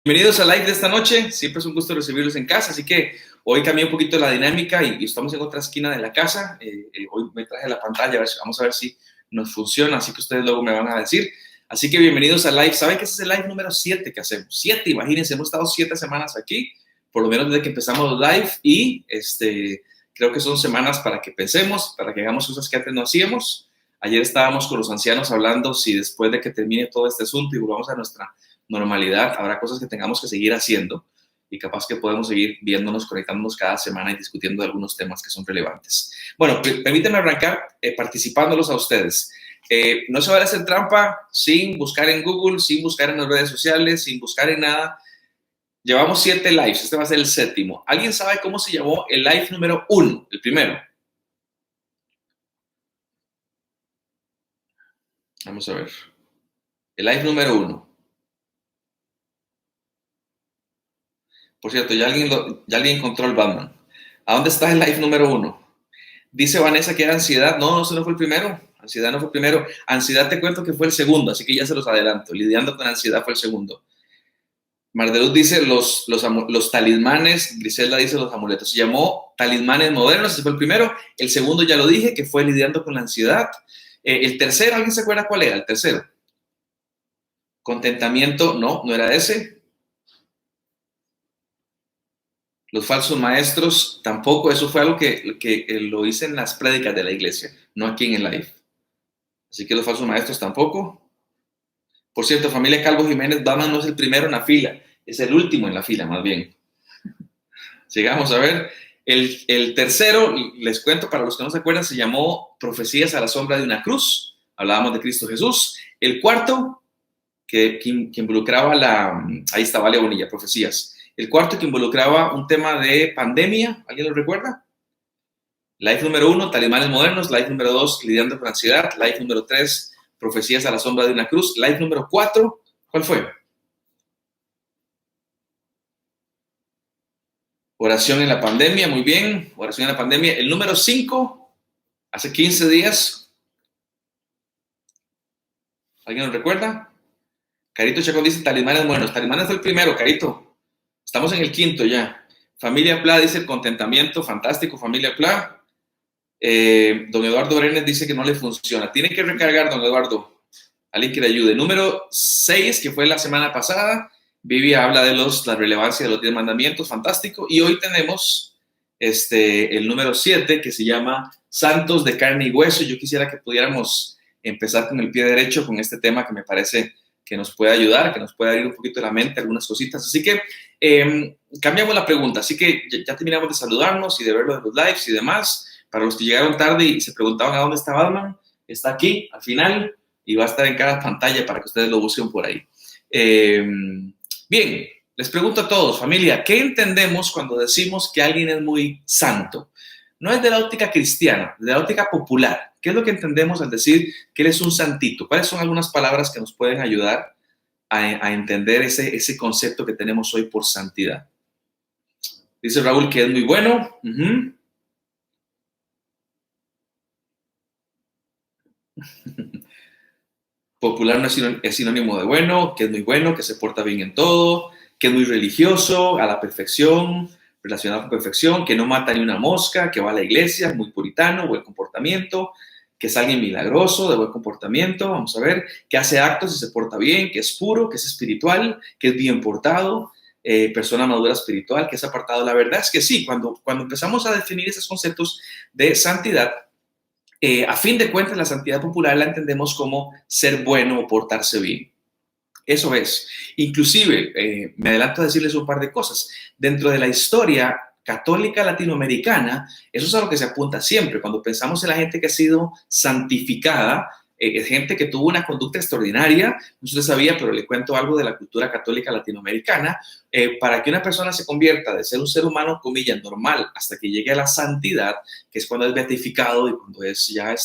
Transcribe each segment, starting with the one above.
Bienvenidos al live de esta noche. Siempre es un gusto recibirlos en casa, así que hoy cambié un poquito la dinámica y estamos en otra esquina de la casa. Hoy me traje la pantalla, vamos a ver si nos funciona, así que ustedes luego me van a decir. Así que bienvenidos al live. ¿Saben que ese es el live número 7 que hacemos? 7, imagínense, hemos estado 7 semanas aquí, por lo menos desde que empezamos los live, y creo que son semanas para que pensemos, para que hagamos cosas que antes no hacíamos. Ayer estábamos con los ancianos hablando si después de que termine todo este asunto y volvamos a nuestra normalidad, habrá cosas que tengamos que seguir haciendo y capaz que podemos seguir viéndonos, conectándonos cada semana y discutiendo algunos temas que son relevantes. Bueno, permítanme arrancar participándolos a ustedes. No se vale hacer trampa sin buscar en Google, sin buscar en las redes sociales, sin buscar en nada. Llevamos 7 lives, este va a ser el 7º. ¿Alguien sabe cómo se llamó el live número 1, el primero? Vamos a ver. El live número 1. Por cierto, ya alguien encontró el Batman. ¿A dónde está el live número 1? Dice Vanessa que era ansiedad. No, ese no fue el primero. Ansiedad no fue el primero. Ansiedad te cuento que fue el segundo, así que ya se los adelanto. Lidiando con ansiedad fue el segundo. Mardeluz dice los talismanes. Griselda dice los amuletos. Se llamó Talismanes Modernos, ese fue el primero. El segundo ya lo dije, que fue Lidiando con la ansiedad. El tercero, ¿alguien se acuerda cuál era? El tercero. Contentamiento, no era ese. Los falsos maestros, tampoco. Eso fue algo que lo hice en las prédicas de la iglesia, no aquí en el live. Así que los falsos maestros tampoco. Por cierto, familia Calvo Jiménez, Batman no es el primero en la fila, es el último en la fila, más bien. Sigamos a ver. El tercero, les cuento para los que no se acuerdan, se llamó Profecías a la sombra de una cruz. Hablábamos de Cristo Jesús. El cuarto, que involucraba ahí está, Vale Bonilla, Profecías. El cuarto, que involucraba un tema de pandemia. ¿Alguien lo recuerda? Live número 1, Talismanes Modernos. Live número 2, Lidiando con Ansiedad. Live número 3, Profecías a la sombra de una cruz. Live número 4, ¿cuál fue? Oración en la pandemia, muy bien. Oración en la pandemia. El número 5, hace 15 días. ¿Alguien lo recuerda? Carito Chacón dice Talismanes Modernos. Talismanes fue el primero, Carito. Estamos en el quinto ya. Familia Pla dice el contentamiento. Fantástico, Familia Pla. Don Eduardo Brenes dice que no le funciona. Tiene que recargar, don Eduardo. Alguien que le ayude. Número 6, que fue la semana pasada. Vivi habla de la relevancia de los 10 mandamientos. Fantástico. Y hoy tenemos el número 7, que se llama Santos de carne y hueso. Yo quisiera que pudiéramos empezar con el pie derecho con este tema que me parece que nos puede ayudar, que nos puede abrir un poquito la mente, algunas cositas. Así que cambiamos la pregunta. Así que ya terminamos de saludarnos y de ver los lives y demás. Para los que llegaron tarde y se preguntaban a dónde está Batman, está aquí al final y va a estar en cada pantalla para que ustedes lo busquen por ahí. Bien, les pregunto a todos, familia, ¿qué entendemos cuando decimos que alguien es muy santo? No es de la óptica cristiana, de la óptica popular. ¿Qué es lo que entendemos al decir que él es un santito? ¿Cuáles son algunas palabras que nos pueden ayudar a entender ese concepto que tenemos hoy por santidad? Dice Raúl que es muy bueno. Popular no es sinónimo de bueno, que es muy bueno, que se porta bien en todo, que es muy religioso, a la perfección, relacionado con perfección, que no mata ni una mosca, que va a la iglesia, muy puritano, buen comportamiento, que es alguien milagroso, de buen comportamiento, vamos a ver, que hace actos y se porta bien, que es puro, que es espiritual, que es bien portado, persona madura espiritual, que es apartado. La verdad es que sí, cuando empezamos a definir esos conceptos de santidad, a fin de cuentas, la santidad popular la entendemos como ser bueno o portarse bien. Eso es. Inclusive, me adelanto a decirles un par de cosas. Dentro de la historia católica latinoamericana, eso es a lo que se apunta siempre. Cuando pensamos en la gente que ha sido santificada, gente que tuvo una conducta extraordinaria, no se sabía, pero le cuento algo de la cultura católica latinoamericana. Para que una persona se convierta de ser un ser humano, comillas, normal, hasta que llegue a la santidad, que es cuando es beatificado y cuando es ya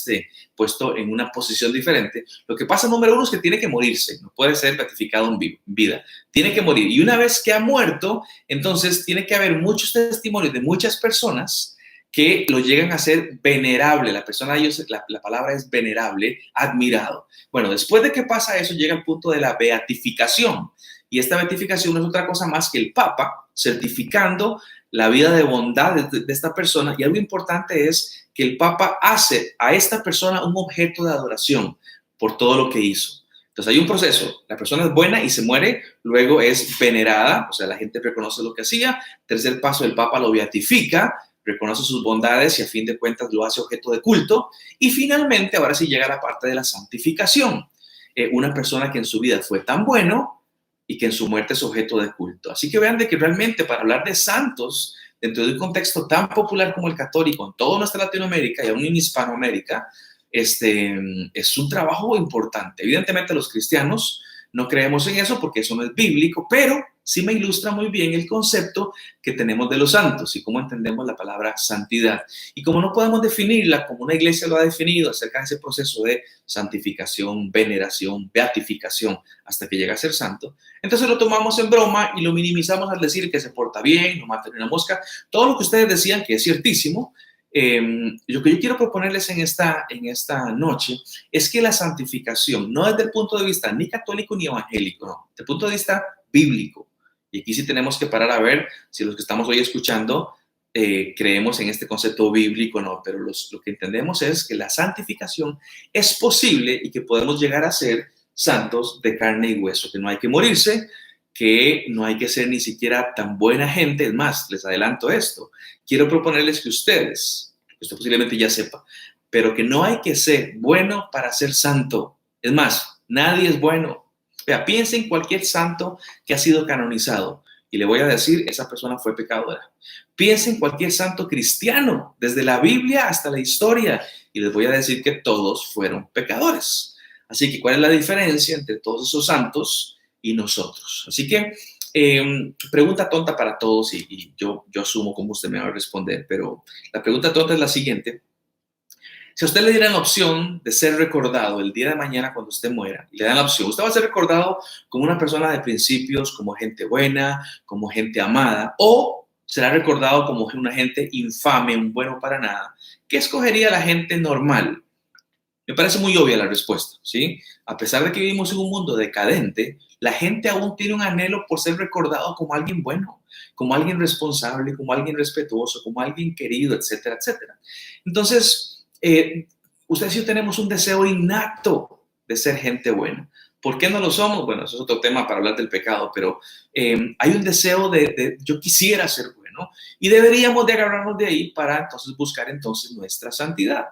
puesto en una posición diferente, lo que pasa, número uno, es que tiene que morirse, no puede ser beatificado en vida, tiene que morir. Y una vez que ha muerto, entonces tiene que haber muchos testimonios de muchas personas que lo llegan a ser venerable. La persona, la palabra es venerable, admirado. Bueno, después de que pasa eso, llega el punto de la beatificación, Y esta beatificación no es otra cosa más que el Papa certificando la vida de bondad de esta persona. Y algo importante es que el Papa hace a esta persona un objeto de adoración por todo lo que hizo. Entonces hay un proceso, la persona es buena y se muere, luego es venerada, o sea, la gente reconoce lo que hacía. Tercer paso, el Papa lo beatifica, reconoce sus bondades y a fin de cuentas lo hace objeto de culto. Y finalmente, ahora sí llega la parte de la santificación. Una persona que en su vida fue tan bueno y que en su muerte es objeto de culto. Así que vean de que realmente para hablar de santos, dentro de un contexto tan popular como el católico en toda nuestra Latinoamérica y aún en Hispanoamérica, es un trabajo importante. Evidentemente los cristianos no creemos en eso porque eso no es bíblico, pero sí me ilustra muy bien el concepto que tenemos de los santos y cómo entendemos la palabra santidad. Y como no podemos definirla como una iglesia lo ha definido acerca de ese proceso de santificación, veneración, beatificación, hasta que llega a ser santo, entonces lo tomamos en broma y lo minimizamos al decir que se porta bien, no mata ni una mosca, todo lo que ustedes decían que es ciertísimo. Lo que yo quiero proponerles en esta noche es que la santificación, no desde el punto de vista ni católico ni evangélico, no, desde el punto de vista bíblico. Y aquí sí tenemos que parar a ver si los que estamos hoy escuchando creemos en este concepto bíblico o no, pero lo que entendemos es que la santificación es posible y que podemos llegar a ser santos de carne y hueso, que no hay que morirse, que no hay que ser ni siquiera tan buena gente. Es más, les adelanto esto, quiero proponerles que ustedes, usted posiblemente ya sepa, pero que no hay que ser bueno para ser santo. Es más, nadie es bueno. Vea, piense en cualquier santo que ha sido canonizado y le voy a decir, esa persona fue pecadora. Piense en cualquier santo cristiano, desde la Biblia hasta la historia, y les voy a decir que todos fueron pecadores. Así que, ¿cuál es la diferencia entre todos esos santos y nosotros? Así que, pregunta tonta para todos y yo asumo cómo usted me va a responder, pero la pregunta tonta es la siguiente. Si a usted le dieran la opción de ser recordado el día de mañana cuando usted muera, le dan la opción, usted va a ser recordado como una persona de principios, como gente buena, como gente amada, o será recordado como una gente infame, un bueno para nada. ¿Qué escogería la gente normal? Me parece muy obvia la respuesta, ¿sí? A pesar de que vivimos en un mundo decadente, la gente aún tiene un anhelo por ser recordado como alguien bueno, como alguien responsable, como alguien respetuoso, como alguien querido, etcétera, etcétera. Entonces, ustedes y yo tenemos un deseo innato de ser gente buena. ¿Por qué no lo somos? Bueno, eso es otro tema para hablar del pecado, pero hay un deseo de yo quisiera ser bueno y deberíamos de agarrarnos de ahí para entonces buscar entonces nuestra santidad.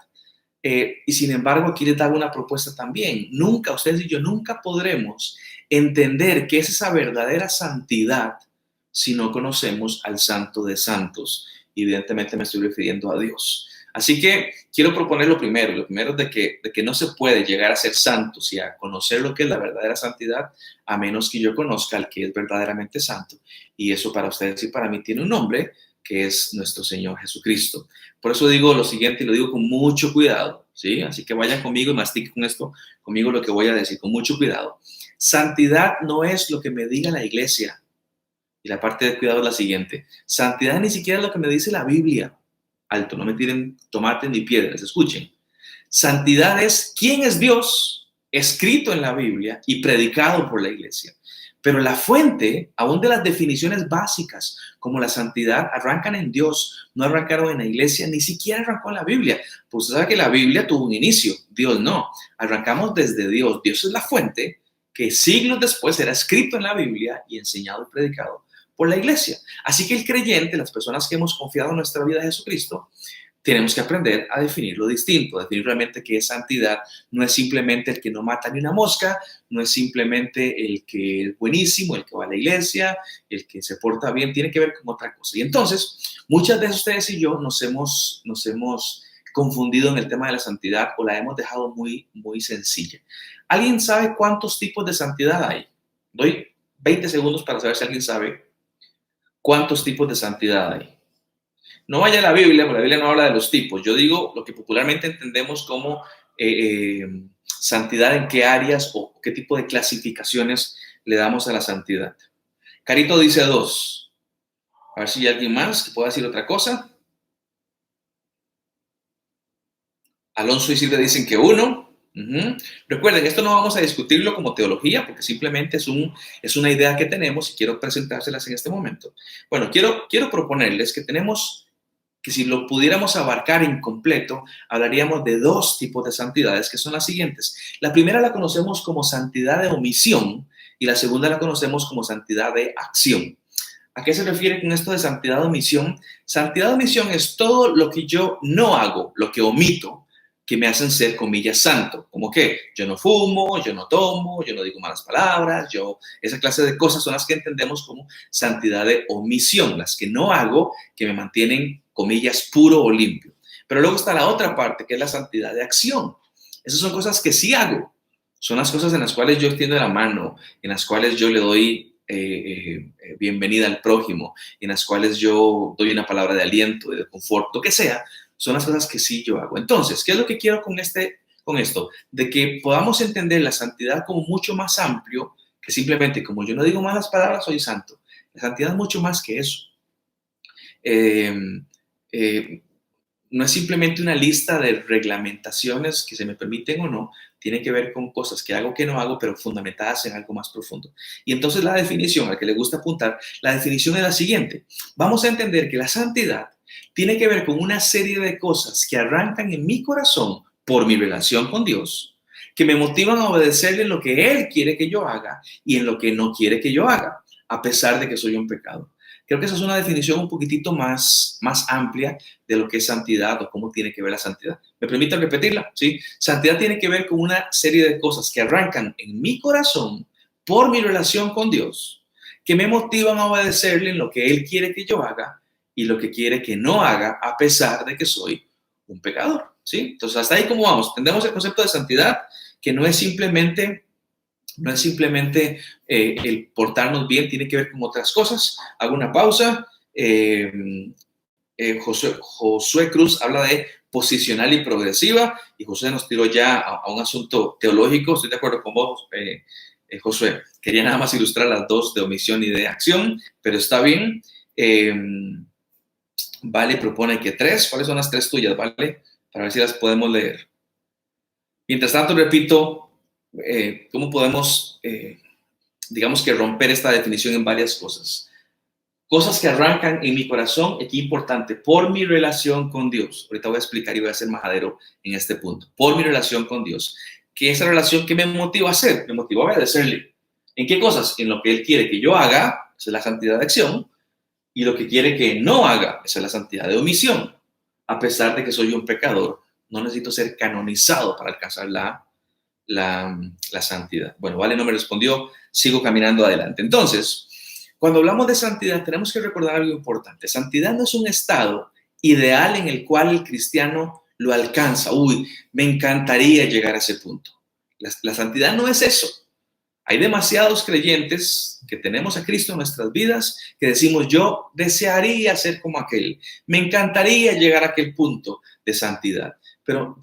Y sin embargo, aquí les hago una propuesta también. Nunca, ustedes y yo, nunca podremos entender qué es esa verdadera santidad si no conocemos al Santo de Santos. Evidentemente me estoy refiriendo a Dios. Así que quiero proponer lo primero. Lo primero es de que no se puede llegar a ser santos y a conocer lo que es la verdadera santidad a menos que yo conozca al que es verdaderamente santo. Y eso para ustedes y para mí tiene un nombre, que es nuestro Señor Jesucristo. Por eso digo lo siguiente y lo digo con mucho cuidado, ¿sí? Así que vayan conmigo y mastiquen con esto, conmigo lo que voy a decir, con mucho cuidado. Santidad no es lo que me diga la iglesia. Y la parte de cuidado es la siguiente. Santidad ni siquiera es lo que me dice la Biblia. Alto, no me tiren tomates ni piedras, escuchen. Santidad es quién es Dios, escrito en la Biblia y predicado por la iglesia. Pero la fuente, aún de las definiciones básicas, como la santidad, arrancan en Dios, no arrancaron en la iglesia, ni siquiera arrancó en la Biblia. Pues usted sabe que la Biblia tuvo un inicio, Dios no. Arrancamos desde Dios. Dios es la fuente que siglos después será escrito en la Biblia y enseñado y predicado por la iglesia. Así que el creyente, las personas que hemos confiado en nuestra vida a Jesucristo, tenemos que aprender a definir lo distinto, a definir realmente qué es santidad. No es simplemente el que no mata ni una mosca, no es simplemente el que es buenísimo, el que va a la iglesia, el que se porta bien, tiene que ver con otra cosa. Y entonces, muchas veces ustedes y yo nos hemos confundido en el tema de la santidad o la hemos dejado muy, muy sencilla. ¿Alguien sabe cuántos tipos de santidad hay? Doy 20 segundos para saber si alguien sabe cuántos tipos de santidad hay. No vaya a la Biblia, porque la Biblia no habla de los tipos. Yo digo lo que popularmente entendemos como santidad, en qué áreas o qué tipo de clasificaciones le damos a la santidad. Carito dice 2. A ver si hay alguien más que pueda decir otra cosa. Alonso y Silvia dicen que 1. Ujú. Recuerden, esto no vamos a discutirlo como teología, porque simplemente es una idea que tenemos y quiero presentárselas en este momento. Bueno, quiero proponerles que si lo pudiéramos abarcar en completo, hablaríamos de dos tipos de santidades, que son las siguientes. La primera la conocemos como santidad de omisión y la segunda la conocemos como santidad de acción. ¿A qué se refiere con esto de santidad de omisión? Santidad de omisión es todo lo que yo no hago, lo que omito, que me hacen ser, comillas, santo. Como que yo no fumo, yo no tomo, yo no digo malas palabras, esa clase de cosas son las que entendemos como santidad de omisión, las que no hago, que me mantienen, comillas, puro o limpio. Pero luego está la otra parte, que es la santidad de acción. Esas son cosas que sí hago. Son las cosas en las cuales yo extiendo la mano, en las cuales yo le doy bienvenida al prójimo, en las cuales yo doy una palabra de aliento, de confort, lo que sea, son las cosas que sí yo hago. Entonces, ¿qué es lo que quiero con esto? De que podamos entender la santidad como mucho más amplio que simplemente como yo no digo malas palabras, soy santo. La santidad es mucho más que eso. Eh, eh, no es simplemente una lista de reglamentaciones que se me permiten o no, tiene que ver con cosas que hago, que no hago, pero fundamentadas en algo más profundo. Y entonces la definición, al que le gusta apuntar, la definición es la siguiente. Vamos a entender que la santidad tiene que ver con una serie de cosas que arrancan en mi corazón por mi relación con Dios, que me motivan a obedecerle en lo que Él quiere que yo haga y en lo que no quiere que yo haga, a pesar de que soy un pecado. Creo que esa es una definición un poquitito más amplia de lo que es santidad o cómo tiene que ver la santidad. ¿Me permiten repetirla? ¿Sí? Santidad tiene que ver con una serie de cosas que arrancan en mi corazón por mi relación con Dios, que me motivan a obedecerle en lo que Él quiere que yo haga y lo que quiere que no haga, a pesar de que soy un pecador. ¿Sí? Entonces, hasta ahí cómo vamos. Entendemos el concepto de santidad, que no es simplemente el portarnos bien, tiene que ver con otras cosas. Hago una pausa. Josué Cruz habla de posicional y progresiva, y José nos tiró ya a un asunto teológico. Estoy de acuerdo con vos, Josué. Quería nada más ilustrar las dos, de omisión y de acción, pero está bien. Vale propone que tres. ¿Cuáles son las tres tuyas, Vale? Para ver si las podemos leer. Mientras tanto, repito, cómo podemos, digamos que romper esta definición en varias cosas. Cosas que arrancan en mi corazón, aquí importante, por mi relación con Dios. Ahorita voy a explicar y voy a ser majadero en este punto. Por mi relación con Dios. ¿Qué es esa relación que me motiva a hacer? Me motiva a obedecerle. ¿En qué cosas? En lo que Él quiere que yo haga, esa es la santidad de acción, y lo que quiere que no haga, esa es la santidad de omisión. A pesar de que soy un pecador, no necesito ser canonizado para alcanzar la santidad. Bueno, Vale no me respondió, sigo caminando adelante. Entonces, cuando hablamos de santidad, tenemos que recordar algo importante. Santidad no es un estado ideal en el cual el cristiano lo alcanza. Uy, me encantaría llegar a ese punto. La santidad no es eso. Hay demasiados creyentes que tenemos a Cristo en nuestras vidas que decimos, yo desearía ser como aquel, me encantaría llegar a aquel punto de santidad. Pero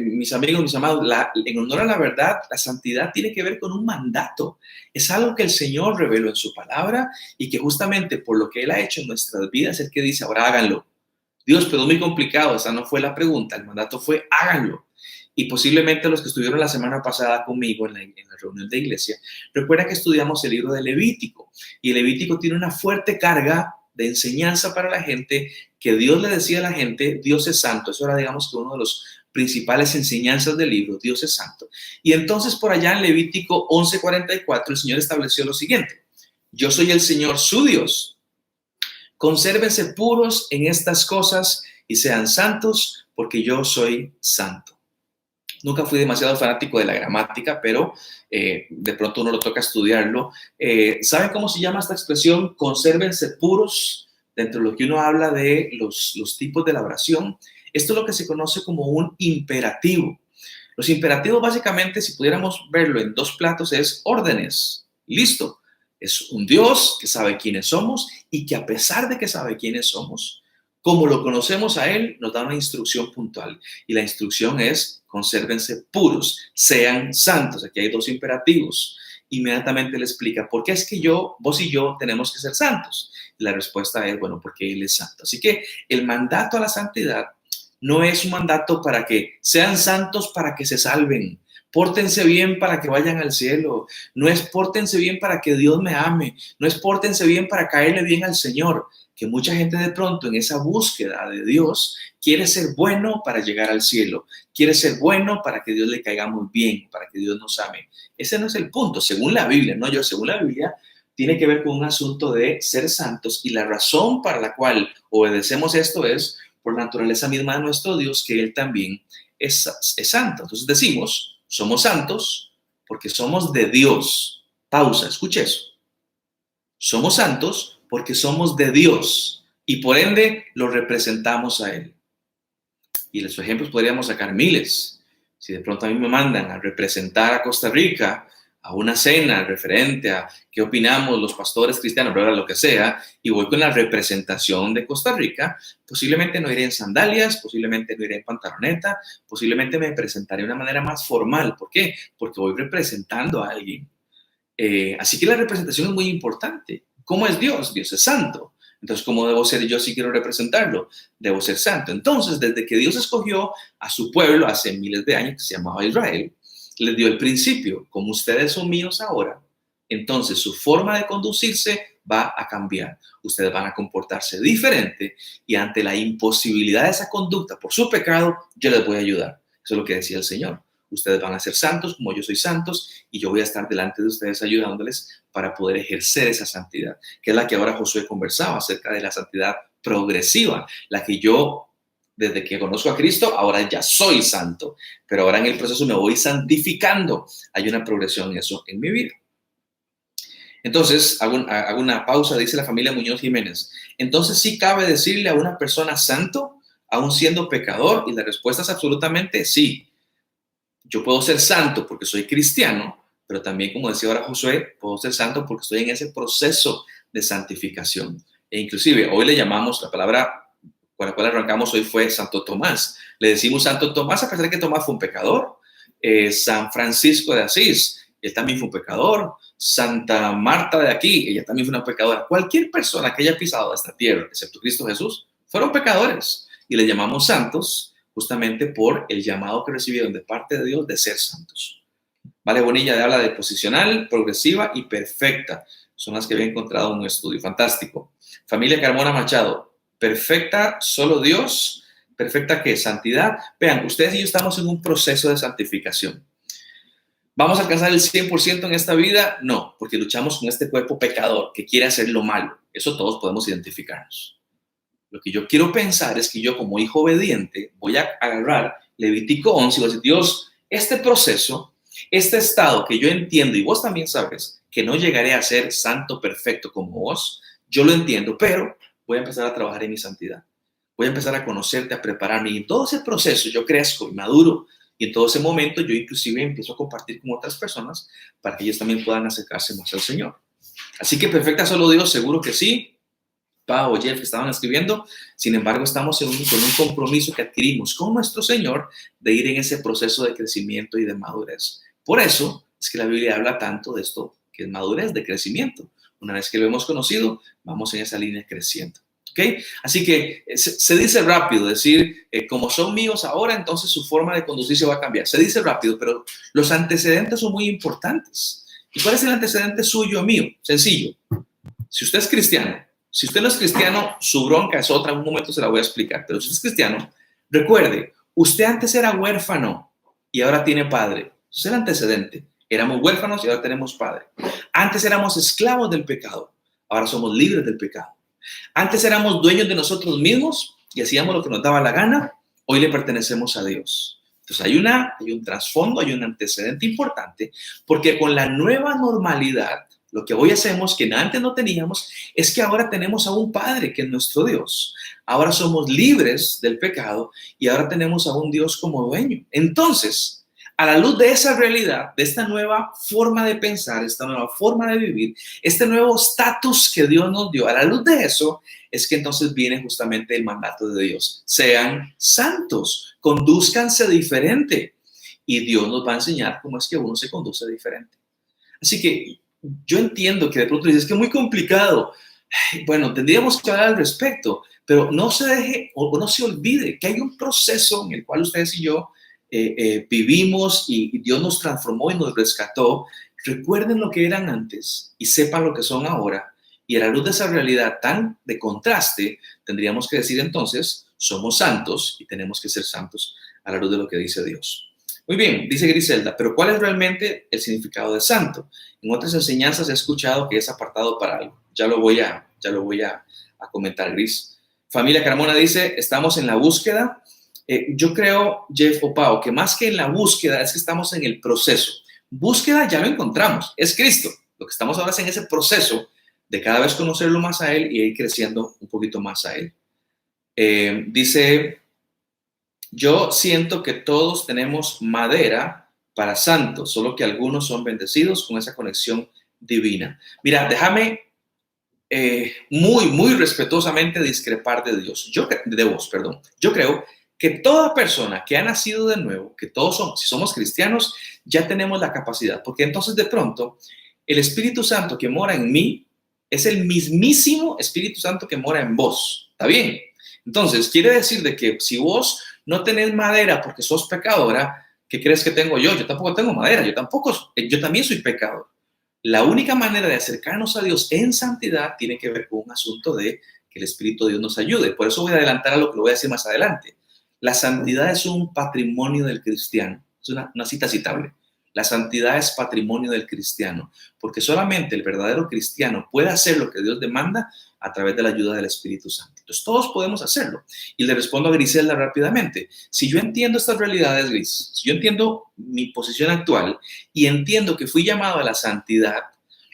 mis amigos, mis amados, en honor a la verdad, la santidad tiene que ver con un mandato. Es algo que el Señor reveló en su palabra y que justamente por lo que Él ha hecho en nuestras vidas es que dice, ahora háganlo. Dios, pero es muy complicado, esa no fue la pregunta, el mandato fue háganlo. Y posiblemente los que estuvieron la semana pasada conmigo en la reunión de iglesia, recuerda que estudiamos el libro de Levítico, y el Levítico tiene una fuerte carga de enseñanza para la gente, que Dios le decía a la gente, Dios es santo. Eso era, digamos, que uno de los principales enseñanzas del libro, Dios es santo. Y entonces por allá en Levítico 11:44 el Señor estableció lo siguiente: yo soy el Señor su Dios. Consérvense puros en estas cosas y sean santos, porque yo soy santo. Nunca fui demasiado fanático de la gramática, pero de pronto uno lo toca estudiarlo. ¿Saben cómo se llama esta expresión? Consérvense puros. Dentro de lo que uno habla de los tipos de la oración, esto es lo que se conoce como un imperativo. Los imperativos, básicamente, si pudiéramos verlo en dos platos, es órdenes. Listo. Es un Dios que sabe quiénes somos y que, a pesar de que sabe quiénes somos, como lo conocemos a Él, nos da una instrucción puntual. Y la instrucción es: consérvense puros, sean santos. Aquí hay dos imperativos. Inmediatamente le explica, ¿por qué es que vos y yo tenemos que ser santos? Y la respuesta es, bueno, porque Él es santo. Así que el mandato a la santidad no es un mandato para que sean santos para que se salven. Pórtense bien para que vayan al cielo. No es pórtense bien para que Dios me ame. No es pórtense bien para caerle bien al Señor. Que mucha gente de pronto en esa búsqueda de Dios quiere ser bueno para llegar al cielo. Quiere ser bueno para que Dios le caigamos bien, para que Dios nos ame. Ese no es el punto, según la Biblia, no yo, según la Biblia, tiene que ver con un asunto de ser santos y la razón para la cual obedecemos esto es por naturaleza misma de nuestro Dios, que Él también es santo. Entonces decimos, somos santos porque somos de Dios. Pausa, escuche eso. Somos santos porque somos de Dios y por ende lo representamos a Él. Y los ejemplos podríamos sacar miles. Si de pronto a mí me mandan a representar a Costa Rica a una cena referente a qué opinamos los pastores cristianos, ¿verdad? Lo que sea, y voy con la representación de Costa Rica, posiblemente no iré en sandalias, posiblemente no iré en pantaloneta, posiblemente me presentaré de una manera más formal. ¿Por qué? Porque voy representando a alguien. Así que la representación es muy importante. ¿Cómo es Dios? Dios es santo. Entonces, ¿cómo debo ser yo si quiero representarlo? Debo ser santo. Entonces, desde que Dios escogió a su pueblo hace miles de años, que se llamaba Israel, les dio el principio, como ustedes son míos ahora, entonces su forma de conducirse va a cambiar. Ustedes van a comportarse diferente y ante la imposibilidad de esa conducta por su pecado, yo les voy a ayudar. Eso es lo que decía el Señor. Ustedes van a ser santos como yo soy santos y yo voy a estar delante de ustedes ayudándoles para poder ejercer esa santidad, que es la que ahora Josué conversaba acerca de la santidad progresiva, la que yo, desde que conozco a Cristo, ahora ya soy santo, pero ahora en el proceso me voy santificando. Hay una progresión en eso en mi vida. Entonces, hago una pausa, dice la familia Muñoz Jiménez. Entonces, ¿sí cabe decirle a una persona santo, aún siendo pecador? Y la respuesta es absolutamente sí. Yo puedo ser santo porque soy cristiano, pero también, como decía ahora Josué, puedo ser santo porque estoy en ese proceso de santificación. E inclusive, hoy le llamamos, la palabra con la cual arrancamos hoy fue Santo Tomás. Le decimos Santo Tomás a pesar de que Tomás fue un pecador. San Francisco de Asís, él también fue un pecador. Santa Marta de aquí, ella también fue una pecadora. Cualquier persona que haya pisado esta tierra, excepto Cristo Jesús, fueron pecadores. Y le llamamos santos justamente por el llamado que recibieron de parte de Dios de ser santos. Vale Bonilla habla de posicional, progresiva y perfecta. Son las que había encontrado en un estudio. Fantástico. Familia Carmona Machado. Perfecta, solo Dios. Perfecta, ¿qué? Santidad. Vean, ustedes y yo estamos en un proceso de santificación. ¿Vamos a alcanzar el 100% en esta vida? No, porque luchamos con este cuerpo pecador que quiere hacer lo malo. Eso todos podemos identificarnos. Lo que yo quiero pensar es que yo, como hijo obediente, voy a agarrar Levítico 11 y voy a decir, Dios, este proceso, este estado que yo entiendo y vos también sabes que no llegaré a ser santo perfecto como vos, yo lo entiendo, pero voy a empezar a trabajar en mi santidad. Voy a empezar a conocerte, a prepararme y en todo ese proceso yo crezco y maduro y en todo ese momento yo inclusive empiezo a compartir con otras personas para que ellos también puedan acercarse más al Señor. Así que perfecta solo Dios, seguro que sí. Pau o Jeff estaban escribiendo, sin embargo estamos con un compromiso que adquirimos con nuestro Señor de ir en ese proceso de crecimiento y de madurez. Por eso es que la Biblia habla tanto de esto, que es madurez, de crecimiento. Una vez que lo hemos conocido, vamos en esa línea creciendo. ¿Okay? Así que se dice rápido, decir, como son míos ahora, entonces su forma de conducirse va a cambiar. Se dice rápido, pero los antecedentes son muy importantes. ¿Y cuál es el antecedente suyo o mío? Sencillo. Si usted es cristiano, si usted no es cristiano, su bronca es otra, en un momento se la voy a explicar, pero si usted es cristiano, recuerde, usted antes era huérfano y ahora tiene padre. Ese es el antecedente. Éramos huérfanos y ahora tenemos padre. Antes éramos esclavos del pecado, ahora somos libres del pecado. Antes éramos dueños de nosotros mismos y hacíamos lo que nos daba la gana, hoy le pertenecemos a Dios. Entonces hay un trasfondo, hay un antecedente importante, porque con la nueva normalidad, lo que hoy hacemos, que antes no teníamos, es que ahora tenemos a un Padre que es nuestro Dios. Ahora somos libres del pecado y ahora tenemos a un Dios como dueño. Entonces, a la luz de esa realidad, de esta nueva forma de pensar, esta nueva forma de vivir, este nuevo estatus que Dios nos dio, a la luz de eso, es que entonces viene justamente el mandato de Dios. Sean santos, condúzcanse diferente. Y Dios nos va a enseñar cómo es que uno se conduce diferente. Así que yo entiendo que de pronto dices que es muy complicado. Bueno, tendríamos que hablar al respecto, Pero no se deje o no se olvide que hay un proceso en el cual ustedes y yo vivimos y Dios nos transformó y nos rescató. Recuerden lo que eran antes y sepan lo que son ahora. Y a la luz de esa realidad tan de contraste, tendríamos que decir entonces, somos santos y tenemos que ser santos a la luz de lo que dice Dios. Muy bien, dice Griselda, pero ¿cuál es realmente el significado de santo? En otras enseñanzas he escuchado que es apartado para algo. Ya lo voy a comentar, Gris. Familia Carmona dice, estamos en la búsqueda. Yo creo, Jeff Opao, que más que en la búsqueda es que estamos en el proceso. Búsqueda ya lo encontramos, es Cristo. Lo que estamos ahora es en ese proceso de cada vez conocerlo más a Él y ir creciendo un poquito más a Él. Dice, yo siento que todos tenemos madera para santos, solo que algunos son bendecidos con esa conexión divina. Mira, déjame muy respetuosamente discrepar de Dios. De vos, perdón. Yo creo que toda persona que ha nacido de nuevo, que todos somos, si somos cristianos, ya tenemos la capacidad, porque entonces de pronto el Espíritu Santo que mora en mí es el mismísimo Espíritu Santo que mora en vos. ¿Está bien? Entonces, quiere decir de que si vos no tenés madera porque sos pecadora, ¿qué crees que tengo yo? Yo tampoco tengo madera, yo también soy pecador. La única manera de acercarnos a Dios en santidad tiene que ver con un asunto de que el Espíritu de Dios nos ayude. Por eso voy a adelantar a lo que lo voy a decir más adelante. La santidad es un patrimonio del cristiano. Es una cita citable. La santidad es patrimonio del cristiano, porque solamente el verdadero cristiano puede hacer lo que Dios demanda a través de la ayuda del Espíritu Santo. Entonces, todos podemos hacerlo. Y le respondo a Griselda rápidamente. Si yo entiendo estas realidades, Gris, si yo entiendo mi posición actual y entiendo que fui llamado a la santidad,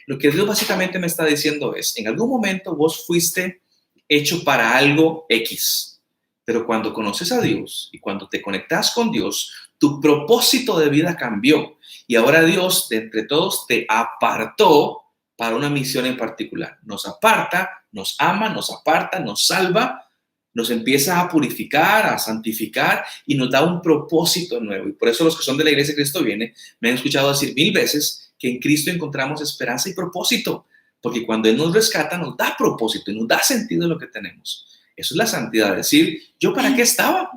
lo que Dios básicamente me está diciendo es, en algún momento vos fuiste hecho para algo X, pero cuando conoces a Dios y cuando te conectas con Dios, tu propósito de vida cambió. Y ahora Dios, de entre todos, te apartó para una misión en particular. Nos aparta, nos ama, nos aparta, nos salva, nos empieza a purificar, a santificar y nos da un propósito nuevo. Y por eso los que son de la Iglesia de Cristo viene, me han escuchado decir 1000 veces que en Cristo encontramos esperanza y propósito. Porque cuando Él nos rescata, nos da propósito y nos da sentido en lo que tenemos. Eso es la santidad, decir, ¿yo para qué estaba?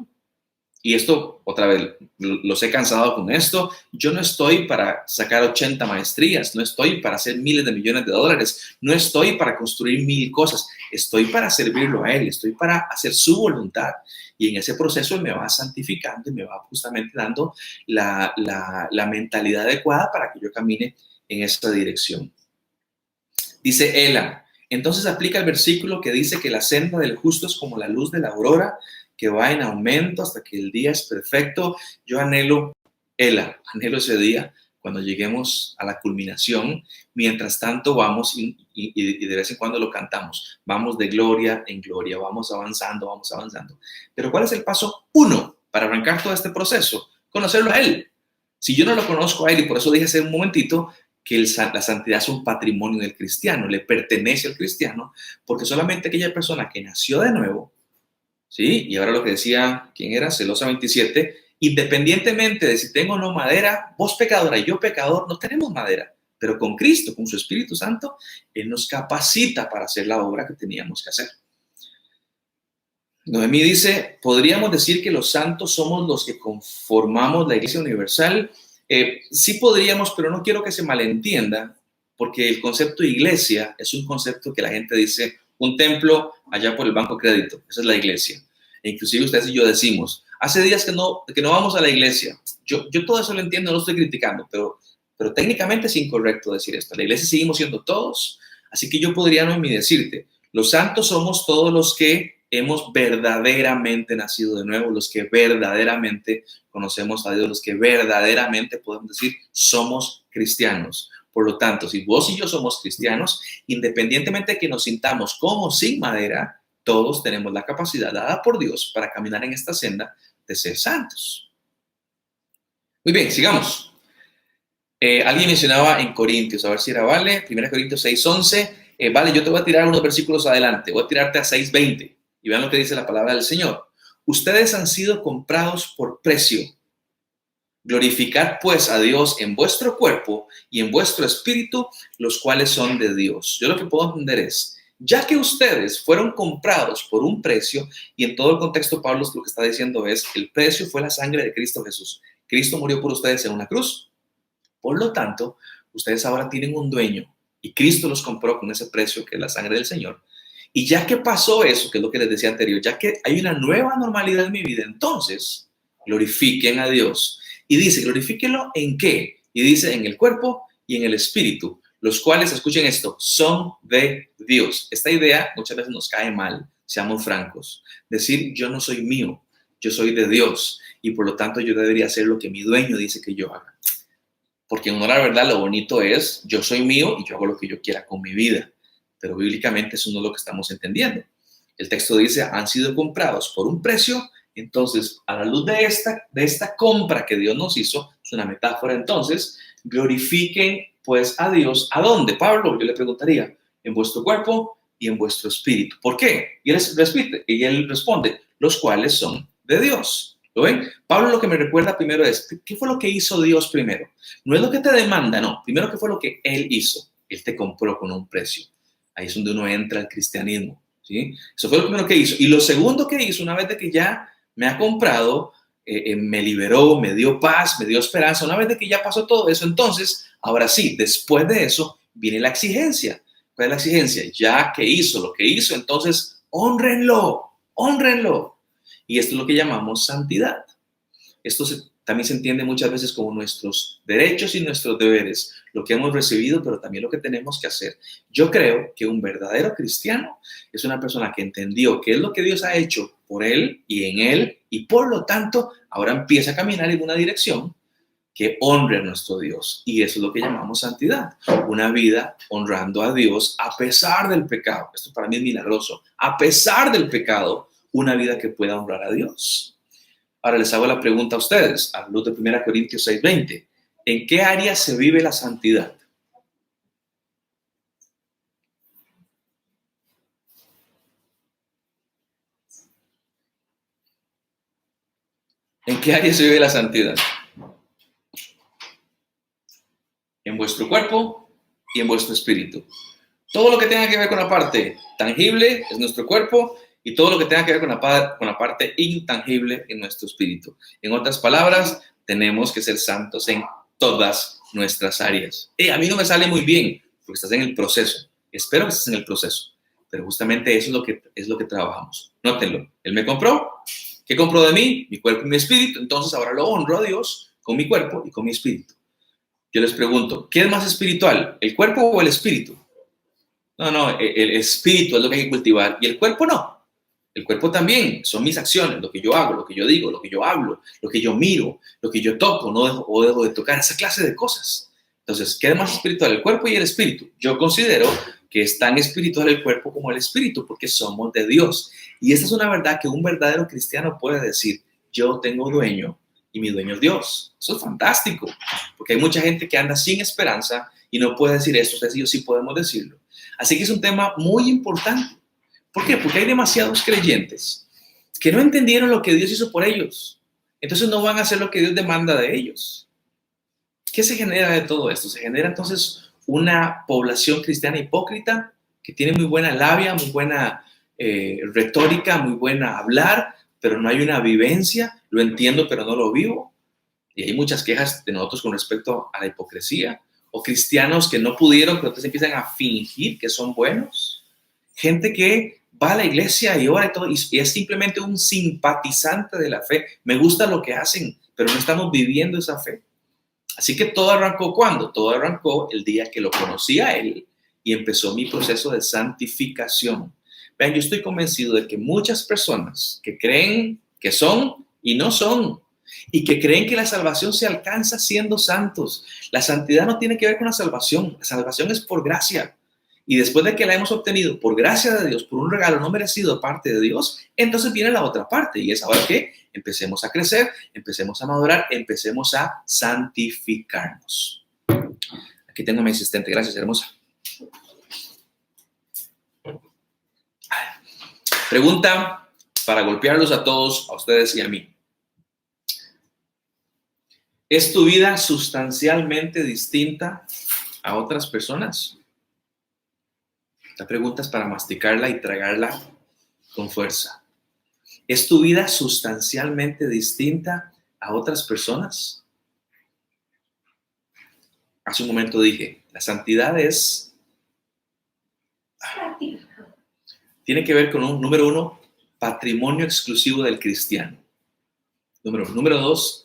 Y esto, otra vez, los he cansado con esto. Yo no estoy para sacar 80 maestrías, no estoy para hacer miles de millones de dólares, no estoy para construir 1000 cosas, estoy para servirlo a Él, estoy para hacer su voluntad. Y en ese proceso Él me va santificando y me va justamente dando la mentalidad adecuada para que yo camine en esa dirección. Dice Ela, entonces aplica el versículo que dice que la senda del justo es como la luz de la aurora, que va en aumento hasta que el día es perfecto. Yo anhelo ese día cuando lleguemos a la culminación. Mientras tanto vamos y de vez en cuando lo cantamos. Vamos de gloria en gloria, vamos avanzando. Pero ¿cuál es el paso 1 para arrancar todo este proceso? Conocerlo a Él. Si yo no lo conozco a Él, y por eso dije hace un momentito que la santidad es un patrimonio del cristiano, le pertenece al cristiano, porque solamente aquella persona que nació de nuevo, ¿sí? Y ahora lo que decía, ¿quién era? Celosa 27, independientemente de si tengo o no madera, vos pecadora y yo pecador, no tenemos madera, pero con Cristo, con su Espíritu Santo, Él nos capacita para hacer la obra que teníamos que hacer. Noemí dice, ¿podríamos decir que los santos somos los que conformamos la Iglesia Universal? Sí podríamos, pero no quiero que se malentienda, porque el concepto de iglesia es un concepto que la gente dice, un templo allá por el Banco Crédito, esa es la iglesia. E inclusive ustedes y yo decimos, hace días que no vamos a la iglesia. Yo todo eso lo entiendo, no lo estoy criticando, pero técnicamente es incorrecto decir esto. La iglesia seguimos siendo todos, así que yo podría no decirte, los santos somos todos los que hemos verdaderamente nacido de nuevo, los que verdaderamente conocemos a Dios, los que verdaderamente podemos decir somos cristianos. Por lo tanto, si vos y yo somos cristianos, independientemente de que nos sintamos con o sin madera, todos tenemos la capacidad dada por Dios para caminar en esta senda de ser santos. Muy bien, sigamos. Alguien mencionaba en Corintios, a ver si era Vale, 1 Corintios 6:11. Vale, yo te voy a tirar unos versículos adelante, voy a tirarte a 6:20 y vean lo que dice la palabra del Señor. Ustedes han sido comprados por precio. Glorificad pues a Dios en vuestro cuerpo y en vuestro espíritu, los cuales son de Dios. Yo lo que puedo entender es, ya que ustedes fueron comprados por un precio, y en todo el contexto Pablo lo que está diciendo es, el precio fue la sangre de Cristo Jesús. Cristo murió por ustedes en una cruz. Por lo tanto, ustedes ahora tienen un dueño y Cristo los compró con ese precio que es la sangre del Señor. Y ya que pasó eso, que es lo que les decía anterior, ya que hay una nueva normalidad en mi vida, entonces glorifiquen a Dios. Y dice, glorifíquenlo ¿en qué? Y dice, en el cuerpo y en el espíritu, los cuales, escuchen esto, son de Dios. Esta idea muchas veces nos cae mal, seamos francos. Decir, yo no soy mío, yo soy de Dios y por lo tanto yo debería hacer lo que mi dueño dice que yo haga. Porque en honor a la verdad, lo bonito es, yo soy mío y yo hago lo que yo quiera con mi vida. Pero bíblicamente eso no es lo que estamos entendiendo. El texto dice, han sido comprados por un precio. Entonces, a la luz de esta compra que Dios nos hizo, es una metáfora entonces, glorifiquen pues a Dios. ¿A dónde, Pablo? Yo le preguntaría, en vuestro cuerpo y en vuestro espíritu. ¿Por qué? Y él responde, los cuales son de Dios. ¿Lo ven? Pablo lo que me recuerda primero es, ¿qué fue lo que hizo Dios primero? No es lo que te demanda, no. Primero, ¿qué fue lo que Él hizo? Él te compró con un precio. Ahí es donde uno entra al cristianismo, ¿sí? Eso fue lo primero que hizo. Y lo segundo que hizo, una vez de que ya me ha comprado, me liberó, me dio paz, me dio esperanza, una vez de que ya pasó todo eso, entonces, ahora sí, después de eso, viene la exigencia. ¿Cuál es la exigencia? Ya que hizo lo que hizo, entonces, hónrenlo, hónrenlo. Y esto es lo que llamamos santidad. Esto también se entiende muchas veces como nuestros derechos y nuestros deberes, lo que hemos recibido, pero también lo que tenemos que hacer. Yo creo que un verdadero cristiano es una persona que entendió qué es lo que Dios ha hecho por él y por lo tanto ahora empieza a caminar en una dirección que honre a nuestro Dios. Y eso es lo que llamamos santidad. Una vida honrando a Dios a pesar del pecado. Esto para mí es milagroso. A pesar del pecado, una vida que pueda honrar a Dios. Ahora les hago la pregunta a ustedes, a la luz de 1 Corintios 6:20. ¿En qué área se vive la santidad? ¿En qué área se vive la santidad? En vuestro cuerpo y en vuestro espíritu. Todo lo que tenga que ver con la parte tangible es nuestro cuerpo y todo lo que tenga que ver con la parte intangible en nuestro espíritu. En otras palabras, tenemos que ser santos en todas nuestras áreas. A mí no me sale muy bien porque estás en el proceso. Espero que estés en el proceso. Pero justamente eso es lo que trabajamos. Nótenlo. Él me compró. ¿Qué compró de mí? Mi cuerpo y mi espíritu. Entonces ahora lo honro a Dios con mi cuerpo y con mi espíritu. Yo les pregunto, ¿qué es más espiritual? ¿El cuerpo o el espíritu? No, el espíritu es lo que hay que cultivar y el cuerpo no. El cuerpo también son mis acciones, lo que yo hago, lo que yo digo, lo que yo hablo, lo que yo miro, lo que yo toco, no dejo de tocar, esa clase de cosas. Entonces, ¿qué es más espiritual? El cuerpo y el espíritu. Yo considero que es tan espiritual el cuerpo como el espíritu porque somos de Dios. Y esta es una verdad que un verdadero cristiano puede decir, yo tengo dueño y mi dueño es Dios. Eso es fantástico, porque hay mucha gente que anda sin esperanza y no puede decir eso, ustedes y yo sí podemos decirlo. Así que es un tema muy importante. ¿Por qué? Porque hay demasiados creyentes que no entendieron lo que Dios hizo por ellos. Entonces no van a hacer lo que Dios demanda de ellos. ¿Qué se genera de todo esto? Se genera entonces una población cristiana hipócrita que tiene muy buena labia, muy buena retórica, muy buena hablar, pero no hay una vivencia. Lo entiendo, pero no lo vivo. Y hay muchas quejas de nosotros con respecto a la hipocresía. O cristianos que no pudieron, pero entonces empiezan a fingir que son buenos. Gente que va a la iglesia y ora y todo, y es simplemente un simpatizante de la fe. Me gusta lo que hacen, pero no estamos viviendo esa fe. Así que todo arrancó ¿cuándo? Todo arrancó el día que lo conocí a él y empezó mi proceso de santificación. Vean, yo estoy convencido de que muchas personas que creen que son y no son, y que creen que la salvación se alcanza siendo santos. La santidad no tiene que ver con la salvación es por gracia. Y después de que la hemos obtenido por gracia de Dios, por un regalo no merecido de parte de Dios, entonces viene la otra parte y es ahora que empecemos a crecer, empecemos a madurar, empecemos a santificarnos. Aquí tengo a mi asistente, gracias, hermosa. Pregunta para golpearlos a todos, a ustedes y a mí. ¿Es tu vida sustancialmente distinta a otras personas? La pregunta es para masticarla y tragarla con fuerza. ¿Es tu vida sustancialmente distinta a otras personas? Hace un momento dije, la santidad tiene que ver con número uno, patrimonio exclusivo del cristiano. Número uno. Número dos,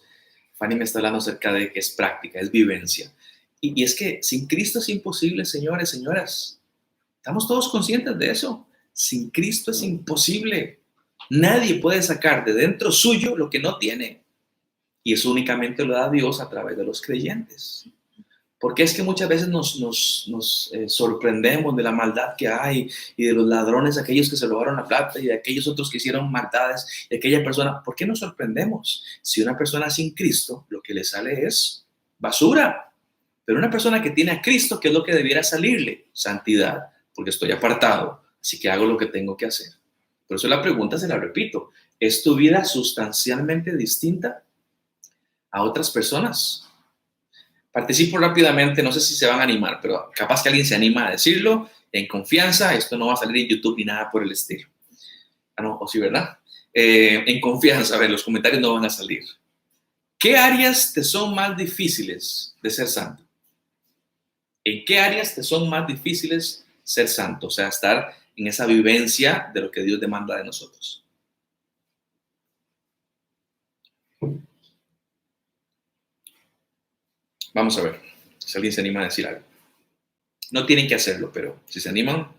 Fanny me está hablando acerca de que es práctica, es vivencia. Y es que sin Cristo es imposible, señores, señoras. Estamos todos conscientes de eso. Sin Cristo es imposible. Nadie puede sacar de dentro suyo lo que no tiene. Y eso únicamente lo da Dios a través de los creyentes. Porque es que muchas veces nos sorprendemos de la maldad que hay y de los ladrones, aquellos que se robaron la plata y de aquellos otros que hicieron maldades, de aquella persona. ¿Por qué nos sorprendemos? Si una persona sin Cristo, lo que le sale es basura. Pero una persona que tiene a Cristo, ¿qué es lo que debiera salirle? Santidad, porque estoy apartado, así que hago lo que tengo que hacer. Por eso la pregunta se la repito. ¿Es tu vida sustancialmente distinta a otras personas? Participo rápidamente, no sé si se van a animar, pero capaz que alguien se anima a decirlo en confianza. Esto no va a salir en YouTube ni nada por el estilo. Ah, no, o sí, ¿verdad? En confianza, a ver, los comentarios no van a salir. ¿Qué áreas te son más difíciles de ser santo? ¿En qué áreas te son más difíciles ser santo? O sea, estar en esa vivencia de lo que Dios demanda de nosotros. Vamos a ver si alguien se anima a decir algo. No tienen que hacerlo, pero si se animan.